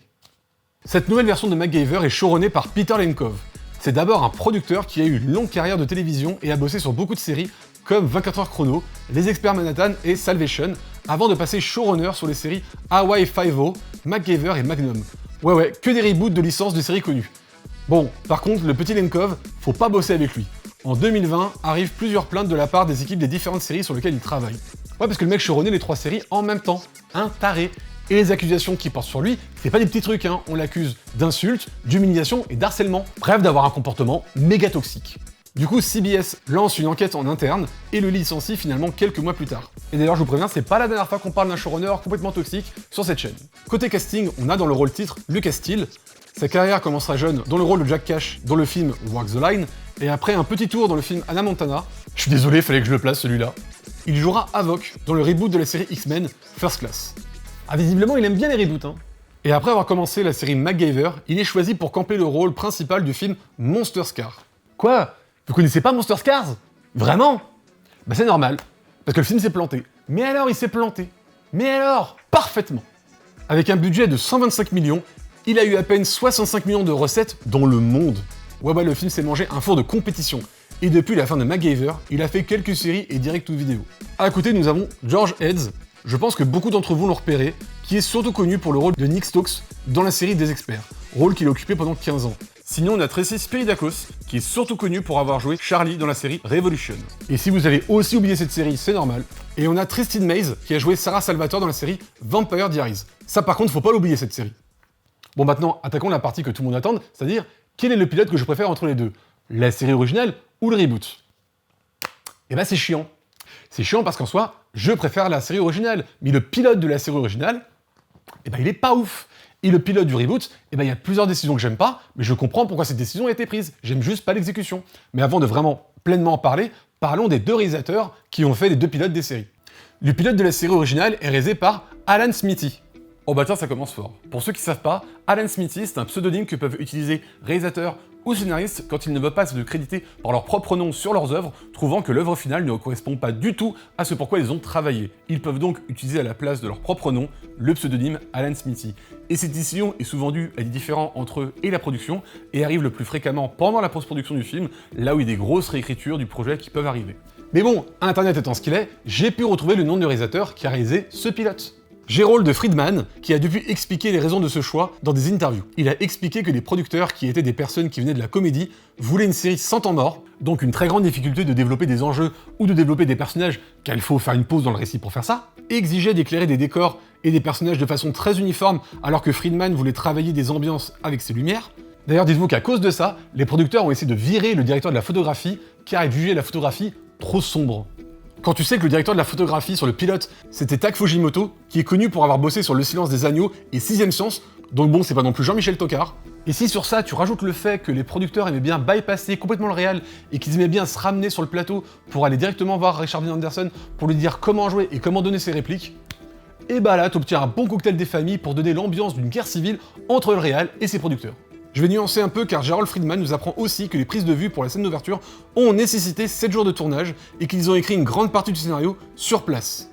Speaker 1: Cette nouvelle version de MacGyver est showrunnée par Peter Lenkov. C'est d'abord un producteur qui a eu une longue carrière de télévision et a bossé sur beaucoup de séries comme 24 heures chrono, Les Experts Manhattan et Salvation, avant de passer showrunner sur les séries Hawaii Five-O, MacGyver et Magnum. Ouais, que des reboots de licences de séries connues. Bon, par contre, le petit Lenkov, faut pas bosser avec lui. En 2020, arrivent plusieurs plaintes de la part des équipes des différentes séries sur lesquelles il travaille. Ouais, parce que le mec showrunnait les 3 séries en même temps. Un taré. Et les accusations qui portent sur lui, c'est pas des petits trucs, hein. On l'accuse d'insultes, d'humiliation et d'harcèlement. Bref, d'avoir un comportement méga toxique. Du coup, CBS lance une enquête en interne et le licencie finalement quelques mois plus tard. Et d'ailleurs, je vous préviens, c'est pas la dernière fois qu'on parle d'un showrunner complètement toxique sur cette chaîne. Côté casting, on a dans le rôle titre Lucas Steele. Sa carrière commencera jeune dans le rôle de Jack Cash dans le film Walk the Line, et après un petit tour dans le film Hannah Montana. Je suis désolé, fallait que je le place celui-là. Il jouera Havok dans le reboot de la série X-Men First Class. Ah, visiblement, il aime bien les reboots, hein. Et après avoir commencé la série MacGyver, il est choisi pour camper le rôle principal du film Monster Scar. Quoi ? Vous connaissez pas Monster Scars ? Vraiment ? Bah c'est normal, parce que le film s'est planté. Mais alors, il s'est planté. Mais alors, parfaitement. Avec un budget de 125 millions, il a eu à peine 65 millions de recettes dans le monde. Ouais, bah le film s'est mangé un four de compétition. Et depuis la fin de MacGyver, il a fait quelques séries et direct-to-vidéo. À côté, nous avons George Heads. Je pense que beaucoup d'entre vous l'ont repéré, qui est surtout connu pour le rôle de Nick Stokes dans la série des Experts, rôle qu'il a occupé pendant 15 ans. Sinon, on a Tracy Spiridakos, qui est surtout connu pour avoir joué Charlie dans la série Revolution. Et si vous avez aussi oublié cette série, c'est normal. Et on a Tristan Mays, qui a joué Sarah Salvatore dans la série Vampire Diaries. Ça par contre, faut pas l'oublier cette série. Bon maintenant, attaquons la partie que tout le monde attend, c'est-à-dire, quel est le pilote que je préfère entre les deux ? La série originale ou le reboot ? Eh ben c'est chiant. C'est chiant parce qu'en soi, je préfère la série originale, mais le pilote de la série originale, eh ben il est pas ouf. Et le pilote du reboot, eh ben il y a plusieurs décisions que j'aime pas, mais je comprends pourquoi cette décision a été prise. J'aime juste pas l'exécution. Mais avant de vraiment pleinement en parler, parlons des 2 réalisateurs qui ont fait les 2 pilotes des séries. Le pilote de la série originale est réalisé par Alan Smithy. Oh bah tiens, ça commence fort. Pour ceux qui savent pas, Alan Smithy, c'est un pseudonyme que peuvent utiliser réalisateurs ou scénaristes quand ils ne veulent pas se créditer par leur propre nom sur leurs œuvres, trouvant que l'œuvre finale ne correspond pas du tout à ce pourquoi ils ont travaillé. Ils peuvent donc utiliser à la place de leur propre nom le pseudonyme Alan Smithy. Et cette décision est souvent due à des différends entre eux et la production, et arrive le plus fréquemment pendant la post-production du film, là où il y a des grosses réécritures du projet qui peuvent arriver. Mais bon, Internet étant ce qu'il est, j'ai pu retrouver le nom du réalisateur qui a réalisé ce pilote. Gerald Friedman, qui a depuis expliqué les raisons de ce choix dans des interviews. Il a expliqué que les producteurs, qui étaient des personnes qui venaient de la comédie, voulaient une série sans temps mort, donc une très grande difficulté de développer des enjeux ou de développer des personnages, car il faut faire une pause dans le récit pour faire ça, et exigeaient d'éclairer des décors et des personnages de façon très uniforme, alors que Friedman voulait travailler des ambiances avec ses lumières. D'ailleurs, dites-vous qu'à cause de ça, les producteurs ont essayé de virer le directeur de la photographie, car ils jugeaient la photographie trop sombre. Quand tu sais que le directeur de la photographie sur le pilote, c'était Tak Fujimoto, qui est connu pour avoir bossé sur Le Silence des Agneaux et Sixième Sens, donc bon, c'est pas non plus Jean-Michel Tocard. Et si sur ça, tu rajoutes le fait que les producteurs aimaient bien bypasser complètement le réel et qu'ils aimaient bien se ramener sur le plateau pour aller directement voir Richard Dean Anderson pour lui dire comment jouer et comment donner ses répliques, et bah là, t'obtiens un bon cocktail des familles pour donner l'ambiance d'une guerre civile entre le réal et ses producteurs. Je vais nuancer un peu car Gerald Friedman nous apprend aussi que les prises de vue pour la scène d'ouverture ont nécessité 7 jours de tournage et qu'ils ont écrit une grande partie du scénario sur place.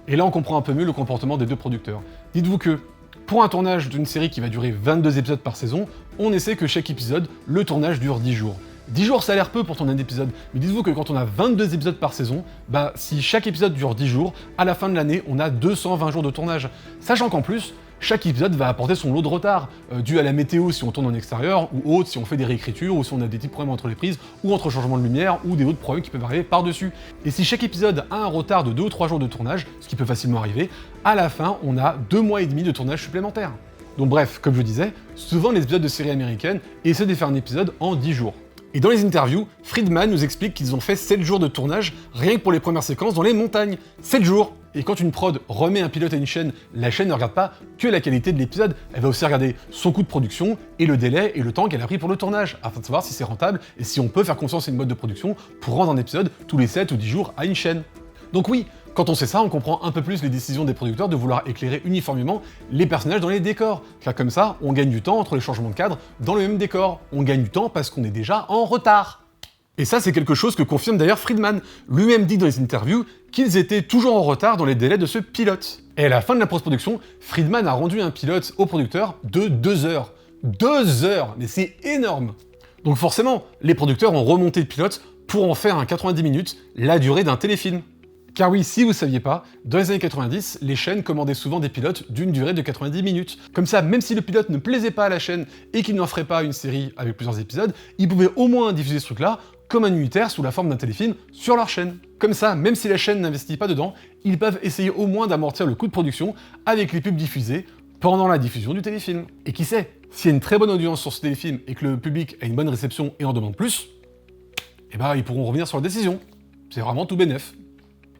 Speaker 1: Et là on comprend un peu mieux le comportement des 2 producteurs. Dites-vous que, pour un tournage d'une série qui va durer 22 épisodes par saison, on essaie que chaque épisode, le tournage dure 10 jours. 10 jours ça a l'air peu pour tourner un épisode, mais dites-vous que quand on a 22 épisodes par saison, bah si chaque épisode dure 10 jours, à la fin de l'année on a 220 jours de tournage. Sachant qu'en plus, chaque épisode va apporter son lot de retard, dû à la météo si on tourne en extérieur, ou autre si on fait des réécritures, ou si on a des petits problèmes entre les prises, ou entre changements de lumière, ou des autres problèmes qui peuvent arriver par-dessus. Et si chaque épisode a un retard de 2 ou 3 jours de tournage, ce qui peut facilement arriver, à la fin, on a 2 mois et demi de tournage supplémentaire. Donc bref, comme je disais, souvent les épisodes de séries américaines essaient de faire un épisode en 10 jours. Et dans les interviews, Friedman nous explique qu'ils ont fait 7 jours de tournage rien que pour les premières séquences dans les montagnes. 7 jours! Et quand une prod remet un pilote à une chaîne, la chaîne ne regarde pas que la qualité de l'épisode, elle va aussi regarder son coût de production et le délai et le temps qu'elle a pris pour le tournage, afin de savoir si c'est rentable et si on peut faire confiance à une mode de production pour rendre un épisode tous les 7 ou 10 jours à une chaîne. Donc oui, Quand on sait ça, on comprend un peu plus les décisions des producteurs de vouloir éclairer uniformément les personnages dans les décors, car comme ça, on gagne du temps entre les changements de cadre dans le même décor. On gagne du temps parce qu'on est déjà en retard. Et ça, c'est quelque chose que confirme d'ailleurs Friedman. Lui-même dit dans les interviews qu'ils étaient toujours en retard dans les délais de ce pilote. Et à la fin de la post-production, Friedman a rendu un pilote au producteur de 2 heures. 2 heures! Mais c'est énorme! Donc forcément, les producteurs ont remonté le pilote pour en faire un 90 minutes, la durée d'un téléfilm. Car oui, si vous saviez pas, dans les années 90, les chaînes commandaient souvent des pilotes d'une durée de 90 minutes. Comme ça, même si le pilote ne plaisait pas à la chaîne et qu'il n'en ferait pas une série avec plusieurs épisodes, ils pouvaient au moins diffuser ce truc-là comme un unitaire sous la forme d'un téléfilm sur leur chaîne. Comme ça, même si la chaîne n'investit pas dedans, ils peuvent essayer au moins d'amortir le coût de production avec les pubs diffusées pendant la diffusion du téléfilm. Et qui sait, s'il y a une très bonne audience sur ce téléfilm et que le public a une bonne réception et en demande plus, eh ben ils pourront revenir sur la décision. C'est vraiment tout bénef.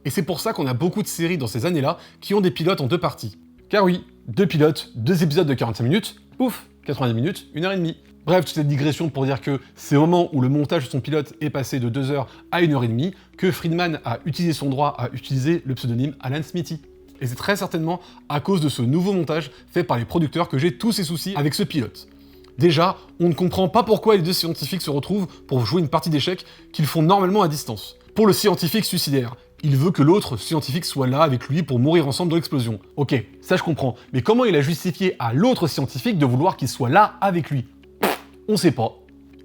Speaker 1: Et c'est pour ça qu'on a beaucoup de séries dans ces années-là qui ont des pilotes en 2 parties. Car oui, 2 pilotes, 2 épisodes de 45 minutes, pouf, 90 minutes, 1h30. Bref, toute cette digression pour dire que c'est au moment où le montage de son pilote est passé de 2 heures à 1h30 que Friedman a utilisé son droit à utiliser le pseudonyme Alan Smithy. Et c'est très certainement à cause de ce nouveau montage fait par les producteurs que j'ai tous ces soucis avec ce pilote. Déjà, on ne comprend pas pourquoi les 2 scientifiques se retrouvent pour jouer une partie d'échecs qu'ils font normalement à distance. Pour le scientifique suicidaire, il veut que l'autre scientifique soit là avec lui pour mourir ensemble dans l'explosion. Ok, ça je comprends, mais comment il a justifié à l'autre scientifique de vouloir qu'il soit là avec lui? On sait pas.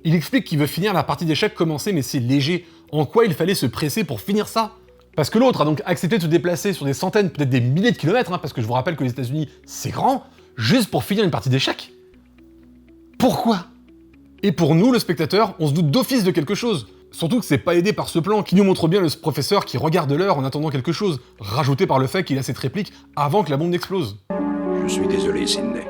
Speaker 1: Il explique qu'il veut finir la partie d'échecs commencée, mais c'est léger. En quoi il fallait se presser pour finir ça? Parce que l'autre a donc accepté de se déplacer sur des centaines, peut-être des milliers de kilomètres, parce que je vous rappelle que les États-Unis, c'est grand, juste pour finir une partie d'échecs? Pourquoi? Et pour nous, le spectateur, on se doute d'office de quelque chose. Surtout que c'est pas aidé par ce plan qui nous montre bien le professeur qui regarde l'heure en attendant quelque chose, rajouté par le fait qu'il a cette réplique avant que la bombe n'explose.
Speaker 4: Je suis désolé, Sidney.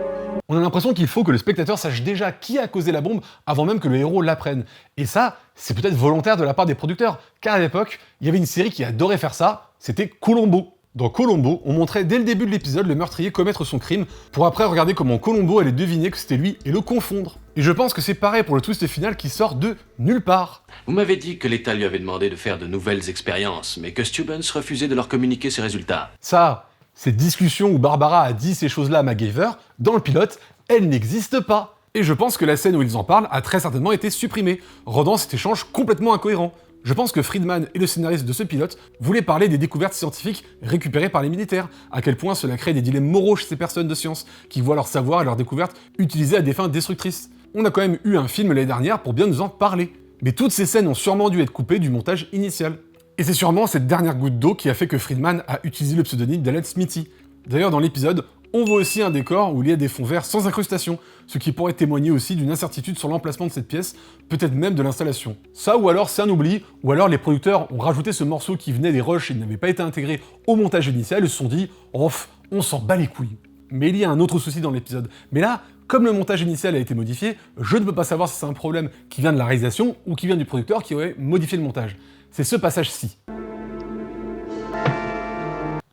Speaker 1: On a l'impression qu'il faut que le spectateur sache déjà qui a causé la bombe avant même que le héros l'apprenne. Et ça, c'est peut-être volontaire de la part des producteurs, car à l'époque, il y avait une série qui adorait faire ça, c'était Columbo. Dans Columbo, on montrait dès le début de l'épisode le meurtrier commettre son crime, pour après regarder comment Columbo allait deviner que c'était lui et le confondre. Et je pense que c'est pareil pour le twist final qui sort de nulle part.
Speaker 3: Vous m'avez dit que l'État lui avait demandé de faire de nouvelles expériences, mais que Stubbins refusait de leur communiquer ses résultats.
Speaker 1: Ça, cette discussion où Barbara a dit ces choses-là à MacGyver, dans le pilote, elle n'existe pas. Et je pense que la scène où ils en parlent a très certainement été supprimée, rendant cet échange complètement incohérent. Je pense que Friedman et le scénariste de ce pilote voulaient parler des découvertes scientifiques récupérées par les militaires, à quel point cela crée des dilemmes moraux chez ces personnes de science, qui voient leur savoir et leurs découvertes utilisées à des fins destructrices. On a quand même eu un film l'année dernière pour bien nous en parler. Mais toutes ces scènes ont sûrement dû être coupées du montage initial. Et c'est sûrement cette dernière goutte d'eau qui a fait que Friedman a utilisé le pseudonyme d'Alan Smithy. D'ailleurs, dans l'épisode, on voit aussi un décor où il y a des fonds verts sans incrustation, ce qui pourrait témoigner aussi d'une incertitude sur l'emplacement de cette pièce, peut-être même de l'installation. Ça, ou alors c'est un oubli, ou alors les producteurs ont rajouté ce morceau qui venait des rushs et n'avait pas été intégré au montage initial et se sont dit « Oh, on s'en bat les couilles ». Mais il y a un autre souci dans l'épisode. Mais là, comme le montage initial a été modifié, je ne peux pas savoir si c'est un problème qui vient de la réalisation ou qui vient du producteur qui aurait modifié le montage. C'est ce passage-ci.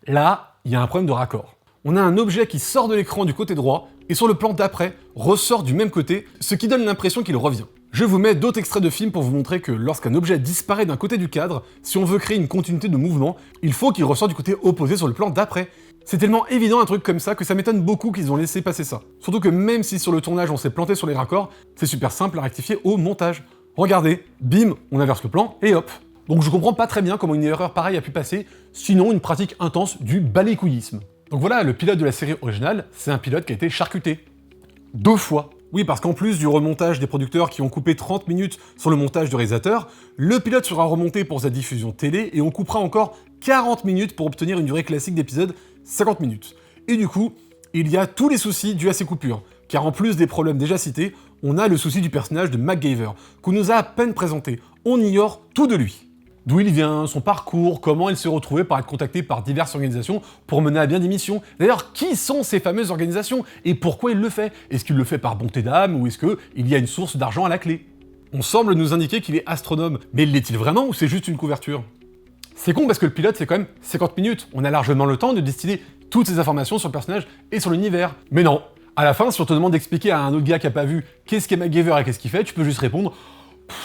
Speaker 1: Là, il y a un problème de raccord. On a un objet qui sort de l'écran du côté droit, et sur le plan d'après, ressort du même côté, ce qui donne l'impression qu'il revient. Je vous mets d'autres extraits de films pour vous montrer que lorsqu'un objet disparaît d'un côté du cadre, si on veut créer une continuité de mouvement, il faut qu'il ressorte du côté opposé sur le plan d'après. C'est tellement évident un truc comme ça que ça m'étonne beaucoup qu'ils ont laissé passer ça. Surtout que même si sur le tournage on s'est planté sur les raccords, c'est super simple à rectifier au montage. Regardez, bim, on inverse le plan, et hop. Donc je comprends pas très bien comment une erreur pareille a pu passer, sinon une pratique intense du balécouillisme. Donc voilà, le pilote de la série originale, c'est un pilote qui a été charcuté. 2 fois. Oui, parce qu'en plus du remontage des producteurs qui ont coupé 30 minutes sur le montage du réalisateur, le pilote sera remonté pour sa diffusion télé et on coupera encore 40 minutes pour obtenir une durée classique d'épisode, 50 minutes. Et du coup, il y a tous les soucis dus à ces coupures, car en plus des problèmes déjà cités, on a le souci du personnage de MacGyver, qu'on nous a à peine présenté. On ignore tout de lui. D'où il vient, son parcours, comment il s'est retrouvé par être contacté par diverses organisations pour mener à bien des missions. D'ailleurs, qui sont ces fameuses organisations et pourquoi il le fait? Est-ce qu'il le fait par bonté d'âme ou est-ce qu'il y a une source d'argent à la clé? On semble nous indiquer qu'il est astronome, mais l'est-il vraiment ou c'est juste une couverture? C'est con parce que le pilote c'est quand même 50 minutes, on a largement le temps de distiller toutes ces informations sur le personnage et sur l'univers. Mais non, à la fin, si on te demande d'expliquer à un autre gars qui a pas vu qu'est-ce qu'est MacGyver et qu'est-ce qu'il fait, tu peux juste répondre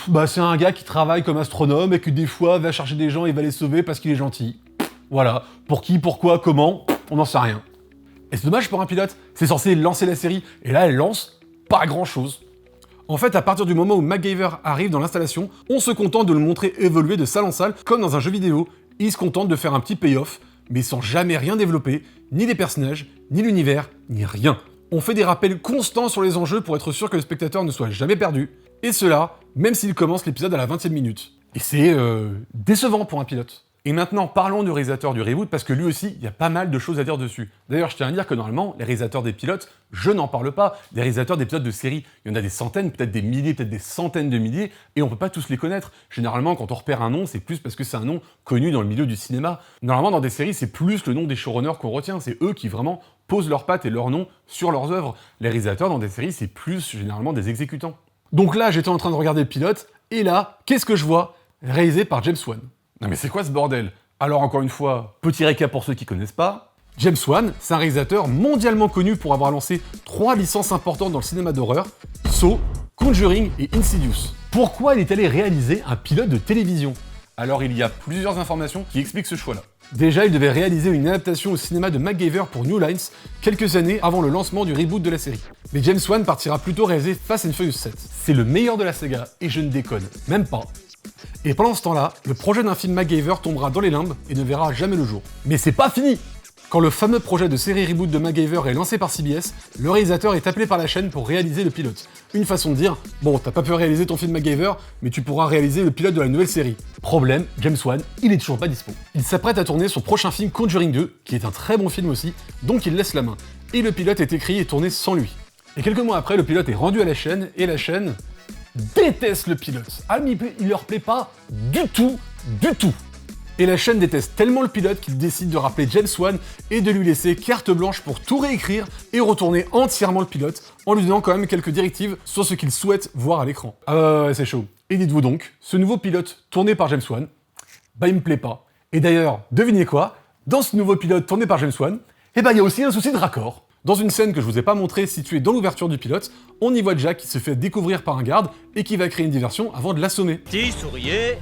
Speaker 1: bah c'est un gars qui travaille comme astronome et qui des fois va chercher des gens et va les sauver parce qu'il est gentil. Voilà, pour qui, pourquoi, comment, on n'en sait rien. Et c'est dommage pour un pilote, c'est censé lancer la série, et là elle lance pas grand chose. En fait, à partir du moment où MacGyver arrive dans l'installation, on se contente de le montrer évoluer de salle en salle, comme dans un jeu vidéo. Il se contente de faire un petit payoff, mais sans jamais rien développer, ni les personnages, ni l'univers, ni rien. On fait des rappels constants sur les enjeux pour être sûr que le spectateur ne soit jamais perdu, et cela, même s'il commence l'épisode à la 20e minute. Et c'est décevant pour un pilote. Et maintenant, parlons du réalisateur du reboot, parce que lui aussi, il y a pas mal de choses à dire dessus. D'ailleurs, je tiens à dire que normalement, les réalisateurs des pilotes, je n'en parle pas. Des réalisateurs d'épisodes de séries, il y en a des centaines, peut-être des milliers, peut-être des centaines de milliers, et on peut pas tous les connaître. Généralement, quand on repère un nom, c'est plus parce que c'est un nom connu dans le milieu du cinéma. Normalement, dans des séries, c'est plus le nom des showrunners qu'on retient, c'est eux qui vraiment posent leurs pattes et leurs noms sur leurs œuvres. Les réalisateurs dans des séries, c'est plus généralement des exécutants. Donc là, j'étais en train de regarder le pilote, et là, qu'est-ce que je vois? Réalisé par James Wan. Non mais c'est quoi ce bordel? Alors encore une fois, petit récap pour ceux qui connaissent pas. James Wan, c'est un réalisateur mondialement connu pour avoir lancé 3 licences importantes dans le cinéma d'horreur, Saw, Conjuring et Insidious. Pourquoi il est allé réaliser un pilote de télévision? Alors il y a plusieurs informations qui expliquent ce choix-là. Déjà, il devait réaliser une adaptation au cinéma de MacGyver pour New Lines, quelques années avant le lancement du reboot de la série. Mais James Wan partira plutôt réaliser Fast and Furious 7. C'est le meilleur de la saga, et je ne déconne, même pas. Et pendant ce temps-là, le projet d'un film MacGyver tombera dans les limbes et ne verra jamais le jour. Mais c'est pas fini! Quand le fameux projet de série reboot de MacGyver est lancé par CBS, le réalisateur est appelé par la chaîne pour réaliser le pilote. Une façon de dire, bon, t'as pas pu réaliser ton film MacGyver, mais tu pourras réaliser le pilote de la nouvelle série. Problème, James Wan, il est toujours pas dispo. Il s'apprête à tourner son prochain film Conjuring 2, qui est un très bon film aussi, donc il laisse la main. Et le pilote est écrit et tourné sans lui. Et quelques mois après, le pilote est rendu à la chaîne, et la chaîne déteste le pilote. Ah mais il leur plaît pas du tout. Et la chaîne déteste tellement le pilote qu'il décide de rappeler James Wan et de lui laisser carte blanche pour tout réécrire et retourner entièrement le pilote, en lui donnant quand même quelques directives sur ce qu'il souhaite voir à l'écran. Ah ouais, c'est chaud. Et dites-vous donc, ce nouveau pilote tourné par James Wan, bah il me plaît pas. Et d'ailleurs, devinez quoi? Dans ce nouveau pilote tourné par James Wan, eh ben il y a aussi un souci de raccord. Dans une scène que je vous ai pas montrée, située dans l'ouverture du pilote, on y voit Jack qui se fait découvrir par un garde et qui va créer une diversion avant de l'assommer.
Speaker 11: Petit souriez.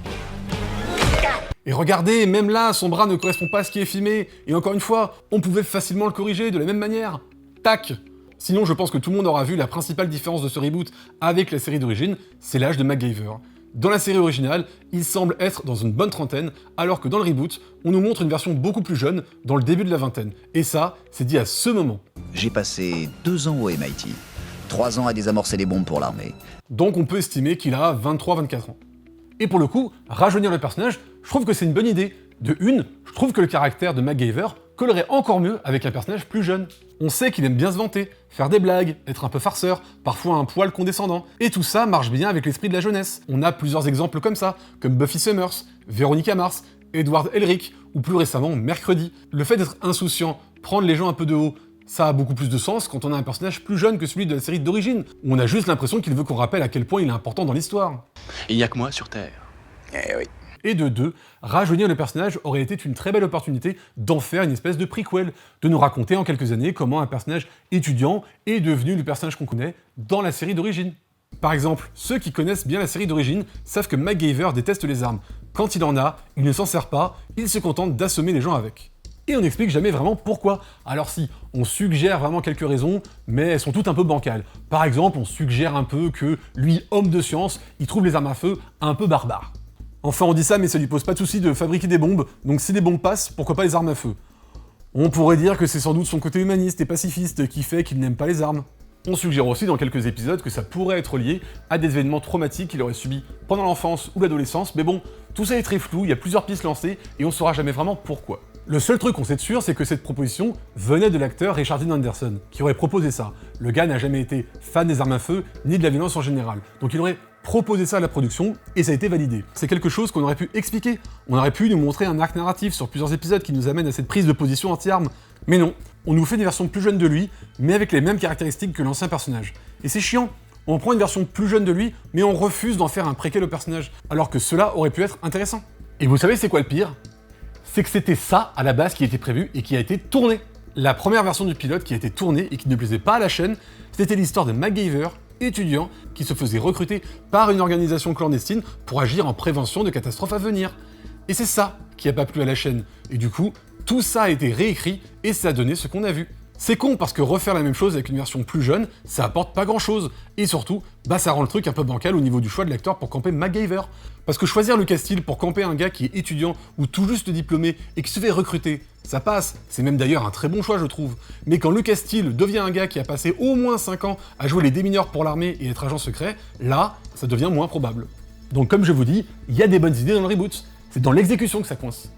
Speaker 1: Et regardez, même là, son bras ne correspond pas à ce qui est filmé, et encore une fois, on pouvait facilement le corriger de la même manière. Tac! Sinon, je pense que tout le monde aura vu la principale différence de ce reboot avec la série d'origine, c'est l'âge de MacGyver. Dans la série originale, il semble être dans une bonne trentaine, alors que dans le reboot, on nous montre une version beaucoup plus jeune, dans le début de la vingtaine. Et ça, c'est dit à ce moment.
Speaker 7: J'ai passé 2 ans au MIT, 3 ans à désamorcer les bombes pour l'armée.
Speaker 1: Donc on peut estimer qu'il a 23-24 ans. Et pour le coup, rajeunir le personnage, je trouve que c'est une bonne idée. De une, je trouve que le caractère de MacGyver collerait encore mieux avec un personnage plus jeune. On sait qu'il aime bien se vanter, faire des blagues, être un peu farceur, parfois un poil condescendant. Et tout ça marche bien avec l'esprit de la jeunesse. On a plusieurs exemples comme ça, comme Buffy Summers, Véronica Mars, Edward Elric, ou plus récemment Mercredi. Le fait d'être insouciant, prendre les gens un peu de haut, ça a beaucoup plus de sens quand on a un personnage plus jeune que celui de la série d'origine, où on a juste l'impression qu'il veut qu'on rappelle à quel point il est important dans l'histoire.
Speaker 3: Il n'y a que moi sur Terre.
Speaker 5: Eh oui.
Speaker 1: Et de deux, rajeunir le personnage aurait été une très belle opportunité d'en faire une espèce de prequel, de nous raconter en quelques années comment un personnage étudiant est devenu le personnage qu'on connaît dans la série d'origine. Par exemple, ceux qui connaissent bien la série d'origine savent que MacGyver déteste les armes. Quand il en a, il ne s'en sert pas, il se contente d'assommer les gens avec. Et on n'explique jamais vraiment pourquoi. Alors si, on suggère vraiment quelques raisons, mais elles sont toutes un peu bancales. Par exemple, on suggère un peu que lui, homme de science, il trouve les armes à feu un peu barbares. Enfin on dit ça, mais ça lui pose pas de souci de fabriquer des bombes, donc si les bombes passent, pourquoi pas les armes à feu? On pourrait dire que c'est sans doute son côté humaniste et pacifiste qui fait qu'il n'aime pas les armes. On suggère aussi dans quelques épisodes que ça pourrait être lié à des événements traumatiques qu'il aurait subis pendant l'enfance ou l'adolescence, mais bon, tout ça est très flou, il y a plusieurs pistes lancées, et on saura jamais vraiment pourquoi. Le seul truc qu'on sait de sûr, c'est que cette proposition venait de l'acteur Richard Dean Anderson, qui aurait proposé ça. Le gars n'a jamais été fan des armes à feu, ni de la violence en général, donc il aurait proposé ça à la production, et ça a été validé. C'est quelque chose qu'on aurait pu expliquer. On aurait pu nous montrer un arc narratif sur plusieurs épisodes qui nous amène à cette prise de position anti-armes. Mais non, on nous fait une version plus jeune de lui, mais avec les mêmes caractéristiques que l'ancien personnage. Et c'est chiant. On prend une version plus jeune de lui, mais on refuse d'en faire un préquel au personnage, alors que cela aurait pu être intéressant. Et vous savez c'est quoi le pire? C'est que c'était ça à la base qui était prévu et qui a été tourné. La première version du pilote qui a été tournée et qui ne plaisait pas à la chaîne, c'était l'histoire de MacGyver, étudiant, qui se faisait recruter par une organisation clandestine pour agir en prévention de catastrophes à venir. Et c'est ça qui a pas plu à la chaîne. Et du coup, tout ça a été réécrit et ça a donné ce qu'on a vu. C'est con parce que refaire la même chose avec une version plus jeune, ça apporte pas grand chose. Et surtout, ça rend le truc un peu bancal au niveau du choix de l'acteur pour camper MacGyver. Parce que choisir Lucas Steele pour camper un gars qui est étudiant ou tout juste diplômé et qui se fait recruter, ça passe. C'est même d'ailleurs un très bon choix, je trouve. Mais quand Lucas Steele devient un gars qui a passé au moins 5 ans à jouer les démineurs pour l'armée et être agent secret, là, ça devient moins probable. Donc comme je vous dis, il y a des bonnes idées dans le reboot. C'est dans l'exécution que ça coince.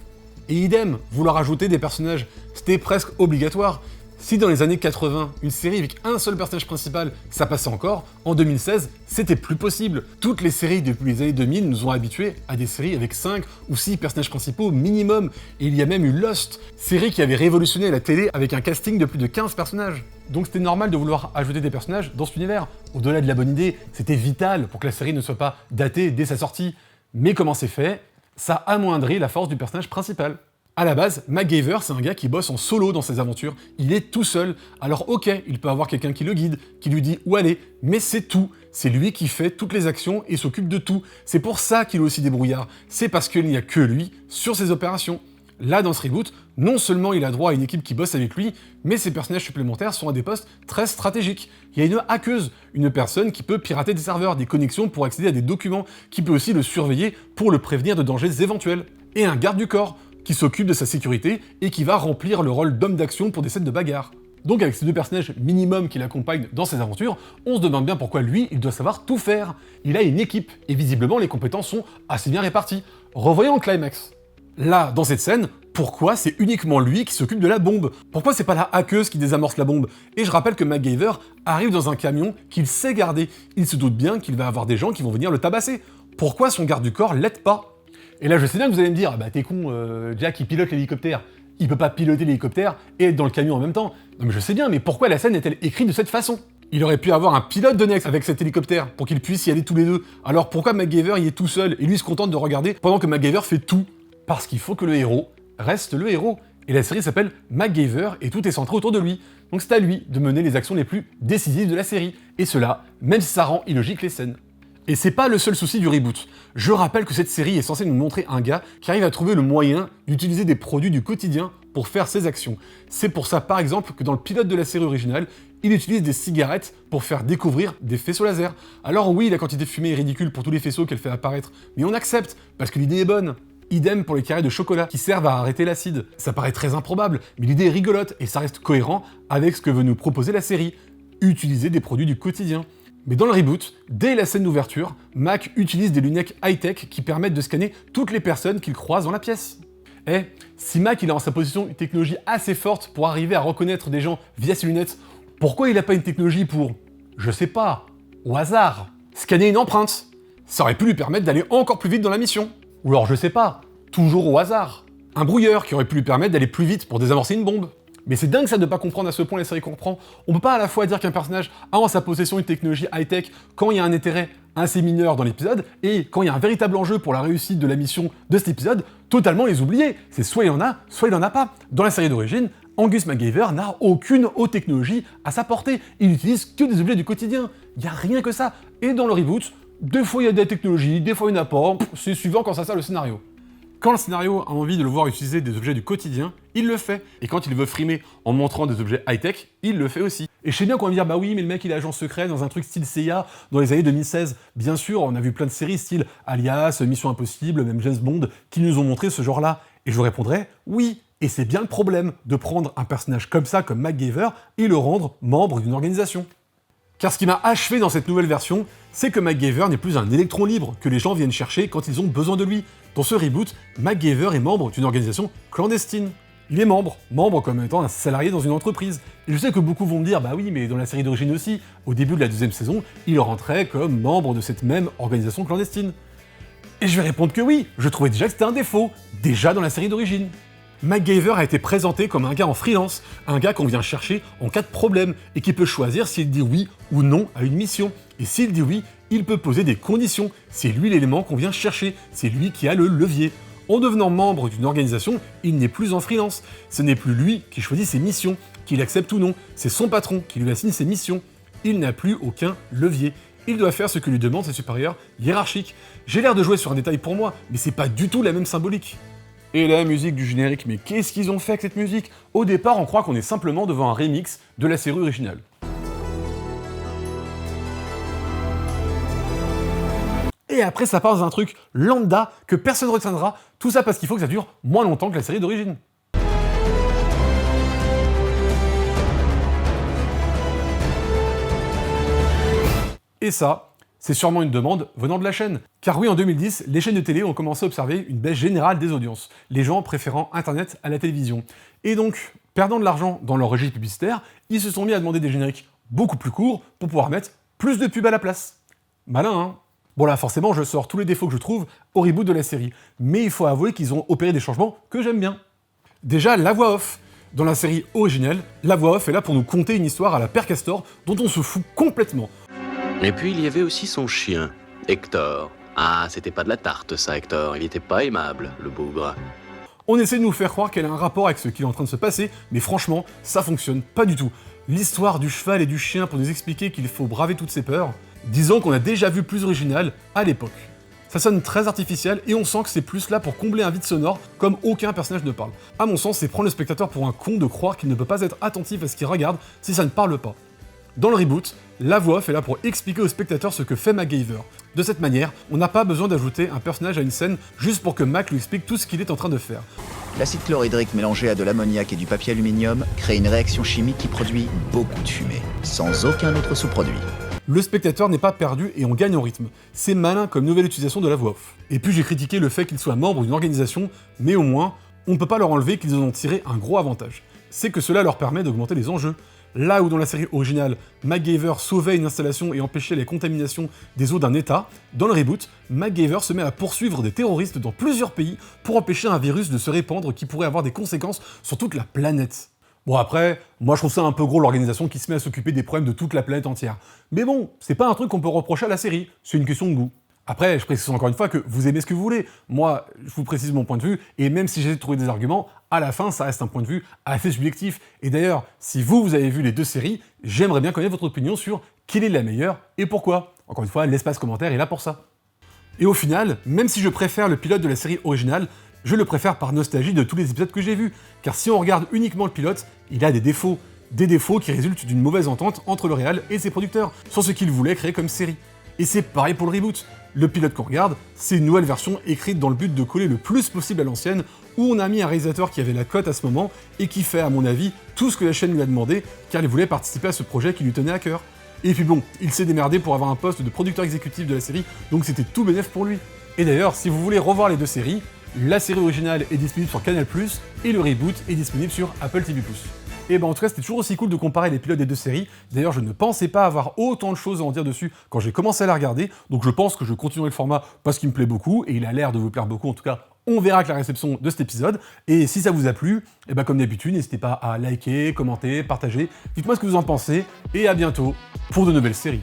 Speaker 1: Et idem, vouloir ajouter des personnages, c'était presque obligatoire. Si dans les années 80, une série avec un seul personnage principal, ça passait encore, en 2016, c'était plus possible. Toutes les séries depuis les années 2000 nous ont habitués à des séries avec 5 ou 6 personnages principaux minimum. Et il y a même eu Lost, série qui avait révolutionné la télé avec un casting de plus de 15 personnages. Donc c'était normal de vouloir ajouter des personnages dans cet univers. Au-delà de la bonne idée, c'était vital pour que la série ne soit pas datée dès sa sortie. Mais comment c'est fait? Ça amoindrit la force du personnage principal. À la base, MacGyver, c'est un gars qui bosse en solo dans ses aventures, il est tout seul. Alors ok, il peut avoir quelqu'un qui le guide, qui lui dit où aller, mais c'est tout. C'est lui qui fait toutes les actions et s'occupe de tout. C'est pour ça qu'il est aussi débrouillard. C'est parce qu'il n'y a que lui sur ses opérations. Là, dans ce reboot, non seulement il a droit à une équipe qui bosse avec lui, mais ses personnages supplémentaires sont à des postes très stratégiques. Il y a une hackeuse, une personne qui peut pirater des serveurs, des connexions pour accéder à des documents, qui peut aussi le surveiller pour le prévenir de dangers éventuels. Et un garde du corps, qui s'occupe de sa sécurité et qui va remplir le rôle d'homme d'action pour des scènes de bagarre. Donc avec ces deux personnages minimum qui l'accompagnent dans ses aventures, on se demande bien pourquoi lui, il doit savoir tout faire. Il a une équipe, et visiblement les compétences sont assez bien réparties. Revoyons le climax. Là, dans cette scène, pourquoi c'est uniquement lui qui s'occupe de la bombe? Pourquoi c'est pas la hackeuse qui désamorce la bombe? Et je rappelle que MacGyver arrive dans un camion qu'il sait garder. Il se doute bien qu'il va avoir des gens qui vont venir le tabasser. Pourquoi son garde du corps l'aide pas? Et là, je sais bien que vous allez me dire, t'es con, Jack, il pilote l'hélicoptère. Il peut pas piloter l'hélicoptère et être dans le camion en même temps. Non mais je sais bien, mais pourquoi la scène est-elle écrite de cette façon? Il aurait pu avoir un pilote de Nex avec cet hélicoptère pour qu'ils puissent y aller tous les deux. Alors pourquoi MacGyver y est tout seul et lui se contente de regarder pendant que MacGyver fait tout? Parce qu'il faut que le héros reste le héros. Et la série s'appelle MacGyver et tout est centré autour de lui. Donc c'est à lui de mener les actions les plus décisives de la série. Et cela, même si ça rend illogique les scènes. Et c'est pas le seul souci du reboot. Je rappelle que cette série est censée nous montrer un gars qui arrive à trouver le moyen d'utiliser des produits du quotidien pour faire ses actions. C'est pour ça par exemple que dans le pilote de la série originale, il utilise des cigarettes pour faire découvrir des faisceaux laser. Alors oui, la quantité de fumée est ridicule pour tous les faisceaux qu'elle fait apparaître, mais on accepte, parce que l'idée est bonne. Idem pour les carrés de chocolat qui servent à arrêter l'acide. Ça paraît très improbable, mais l'idée est rigolote et ça reste cohérent avec ce que veut nous proposer la série. Utiliser des produits du quotidien. Mais dans le reboot, dès la scène d'ouverture, Mac utilise des lunettes high-tech qui permettent de scanner toutes les personnes qu'il croise dans la pièce. Eh, si Mac il a en sa possession une technologie assez forte pour arriver à reconnaître des gens via ses lunettes, pourquoi il n'a pas une technologie pour, je sais pas, au hasard, scanner une empreinte? Ça aurait pu lui permettre d'aller encore plus vite dans la mission. Ou alors je sais pas, toujours au hasard. Un brouilleur qui aurait pu lui permettre d'aller plus vite pour désamorcer une bombe. Mais c'est dingue ça de pas comprendre à ce point les séries qu'on reprend. On peut pas à la fois dire qu'un personnage a en sa possession une technologie high-tech quand il y a un intérêt assez mineur dans l'épisode, et quand il y a un véritable enjeu pour la réussite de la mission de cet épisode, totalement les oublier. C'est soit il en a, soit il en a pas. Dans la série d'origine, Angus MacGyver n'a aucune haute technologie à sa portée. Il n'utilise que des objets du quotidien. Il y a rien que ça. Et dans le reboot, des fois il y a de la technologie, des fois il n'y en a pas, c'est suivant quand ça sert le scénario. Quand le scénario a envie de le voir utiliser des objets du quotidien, il le fait. Et quand il veut frimer en montrant des objets high-tech, il le fait aussi. Et je sais bien qu'on va me dire, bah oui, mais le mec il est agent secret dans un truc style CIA dans les années 2016. Bien sûr, on a vu plein de séries style Alias, Mission Impossible, même James Bond, qui nous ont montré ce genre-là. Et je vous répondrai, oui. Et c'est bien le problème de prendre un personnage comme ça, comme MacGyver, et le rendre membre d'une organisation. Car ce qui m'a achevé dans cette nouvelle version, c'est que MacGyver n'est plus un électron libre que les gens viennent chercher quand ils ont besoin de lui. Dans ce reboot, MacGyver est membre d'une organisation clandestine. Il est membre comme étant un salarié dans une entreprise. Et je sais que beaucoup vont me dire, bah oui, mais dans la série d'origine aussi, au début de la 2e saison, il rentrait comme membre de cette même organisation clandestine. Et je vais répondre que oui, je trouvais déjà que c'était un défaut, déjà dans la série d'origine. MacGyver a été présenté comme un gars en freelance, un gars qu'on vient chercher en cas de problème, et qui peut choisir s'il dit oui ou non à une mission. Et s'il dit oui, il peut poser des conditions. C'est lui l'élément qu'on vient chercher, c'est lui qui a le levier. En devenant membre d'une organisation, il n'est plus en freelance. Ce n'est plus lui qui choisit ses missions, qu'il accepte ou non. C'est son patron qui lui assigne ses missions. Il n'a plus aucun levier. il doit faire ce que lui demandent ses supérieurs hiérarchiques. J'ai l'air de jouer sur un détail pour moi, mais c'est pas du tout la même symbolique. Et la musique du générique, mais qu'est-ce qu'ils ont fait avec cette musique? Au départ, on croit qu'on est simplement devant un remix de la série originale. Et après, ça part dans un truc lambda que personne ne retiendra, tout ça parce qu'il faut que ça dure moins longtemps que la série d'origine. Et ça, c'est sûrement une demande venant de la chaîne. Car oui, en 2010, les chaînes de télé ont commencé à observer une baisse générale des audiences, les gens préférant Internet à la télévision. Et donc, perdant de l'argent dans leur régie publicitaire, ils se sont mis à demander des génériques beaucoup plus courts pour pouvoir mettre plus de pubs à la place. Malin, hein? Bon là, forcément, je sors tous les défauts que je trouve au reboot de la série, mais il faut avouer qu'ils ont opéré des changements que j'aime bien. Déjà, la voix off. Dans la série originelle, la voix off est là pour nous conter une histoire à la Père Castor dont on se fout complètement.
Speaker 3: Et puis il y avait aussi son chien, Hector. Ah, c'était pas de la tarte ça, Hector, il était pas aimable, le bougre.
Speaker 1: On essaie de nous faire croire qu'elle a un rapport avec ce qui est en train de se passer, mais franchement, ça fonctionne pas du tout. L'histoire du cheval et du chien pour nous expliquer qu'il faut braver toutes ses peurs, disons qu'on a déjà vu plus original à l'époque. Ça sonne très artificiel et on sent que c'est plus là pour combler un vide sonore comme aucun personnage ne parle. À mon sens, c'est prendre le spectateur pour un con de croire qu'il ne peut pas être attentif à ce qu'il regarde si ça ne parle pas. Dans le reboot, la voix off est là pour expliquer au spectateur ce que fait MacGyver. De cette manière, on n'a pas besoin d'ajouter un personnage à une scène juste pour que Mac lui explique tout ce qu'il est en train de faire.
Speaker 7: L'acide chlorhydrique mélangé à de l'ammoniac et du papier aluminium crée une réaction chimique qui produit beaucoup de fumée, sans aucun autre sous-produit.
Speaker 1: Le spectateur n'est pas perdu et on gagne en rythme. C'est malin comme nouvelle utilisation de la voix off. Et puis j'ai critiqué le fait qu'ils soient membres d'une organisation, mais au moins, on ne peut pas leur enlever qu'ils en ont tiré un gros avantage. C'est que cela leur permet d'augmenter les enjeux. Là où dans la série originale, MacGyver sauvait une installation et empêchait les contaminations des eaux d'un état, dans le reboot, MacGyver se met à poursuivre des terroristes dans plusieurs pays pour empêcher un virus de se répandre qui pourrait avoir des conséquences sur toute la planète. Bon après, moi je trouve ça un peu gros l'organisation qui se met à s'occuper des problèmes de toute la planète entière. Mais bon, c'est pas un truc qu'on peut reprocher à la série, c'est une question de goût. Après, je précise encore une fois que vous aimez ce que vous voulez. Moi, je vous précise mon point de vue, et même si j'essaie de trouver des arguments, à la fin, ça reste un point de vue assez subjectif. Et d'ailleurs, si vous avez vu les deux séries, j'aimerais bien connaître votre opinion sur quelle est la meilleure et pourquoi. Encore une fois, l'espace commentaire est là pour ça. Et au final, même si je préfère le pilote de la série originale, je le préfère par nostalgie de tous les épisodes que j'ai vus. Car si on regarde uniquement le pilote, il a des défauts. Des défauts qui résultent d'une mauvaise entente entre le réal et ses producteurs, sur ce qu'ils voulaient créer comme série. Et c'est pareil pour le reboot. Le pilote qu'on regarde, c'est une nouvelle version écrite dans le but de coller le plus possible à l'ancienne, où on a mis un réalisateur qui avait la cote à ce moment, et qui fait, à mon avis, tout ce que la chaîne lui a demandé, car il voulait participer à ce projet qui lui tenait à cœur. Et puis bon, il s'est démerdé pour avoir un poste de producteur exécutif de la série, donc c'était tout bénef pour lui. Et d'ailleurs, si vous voulez revoir les deux séries, la série originale est disponible sur Canal+, et le reboot est disponible sur Apple TV+. Et ben en tout cas, c'était toujours aussi cool de comparer les pilotes des deux séries. D'ailleurs, je ne pensais pas avoir autant de choses à en dire dessus quand j'ai commencé à la regarder, donc je pense que je continuerai le format parce qu'il me plaît beaucoup, et il a l'air de vous plaire beaucoup, en tout cas, on verra avec la réception de cet épisode. Et si ça vous a plu, et ben comme d'habitude, n'hésitez pas à liker, commenter, partager, dites-moi ce que vous en pensez, et à bientôt pour de nouvelles séries.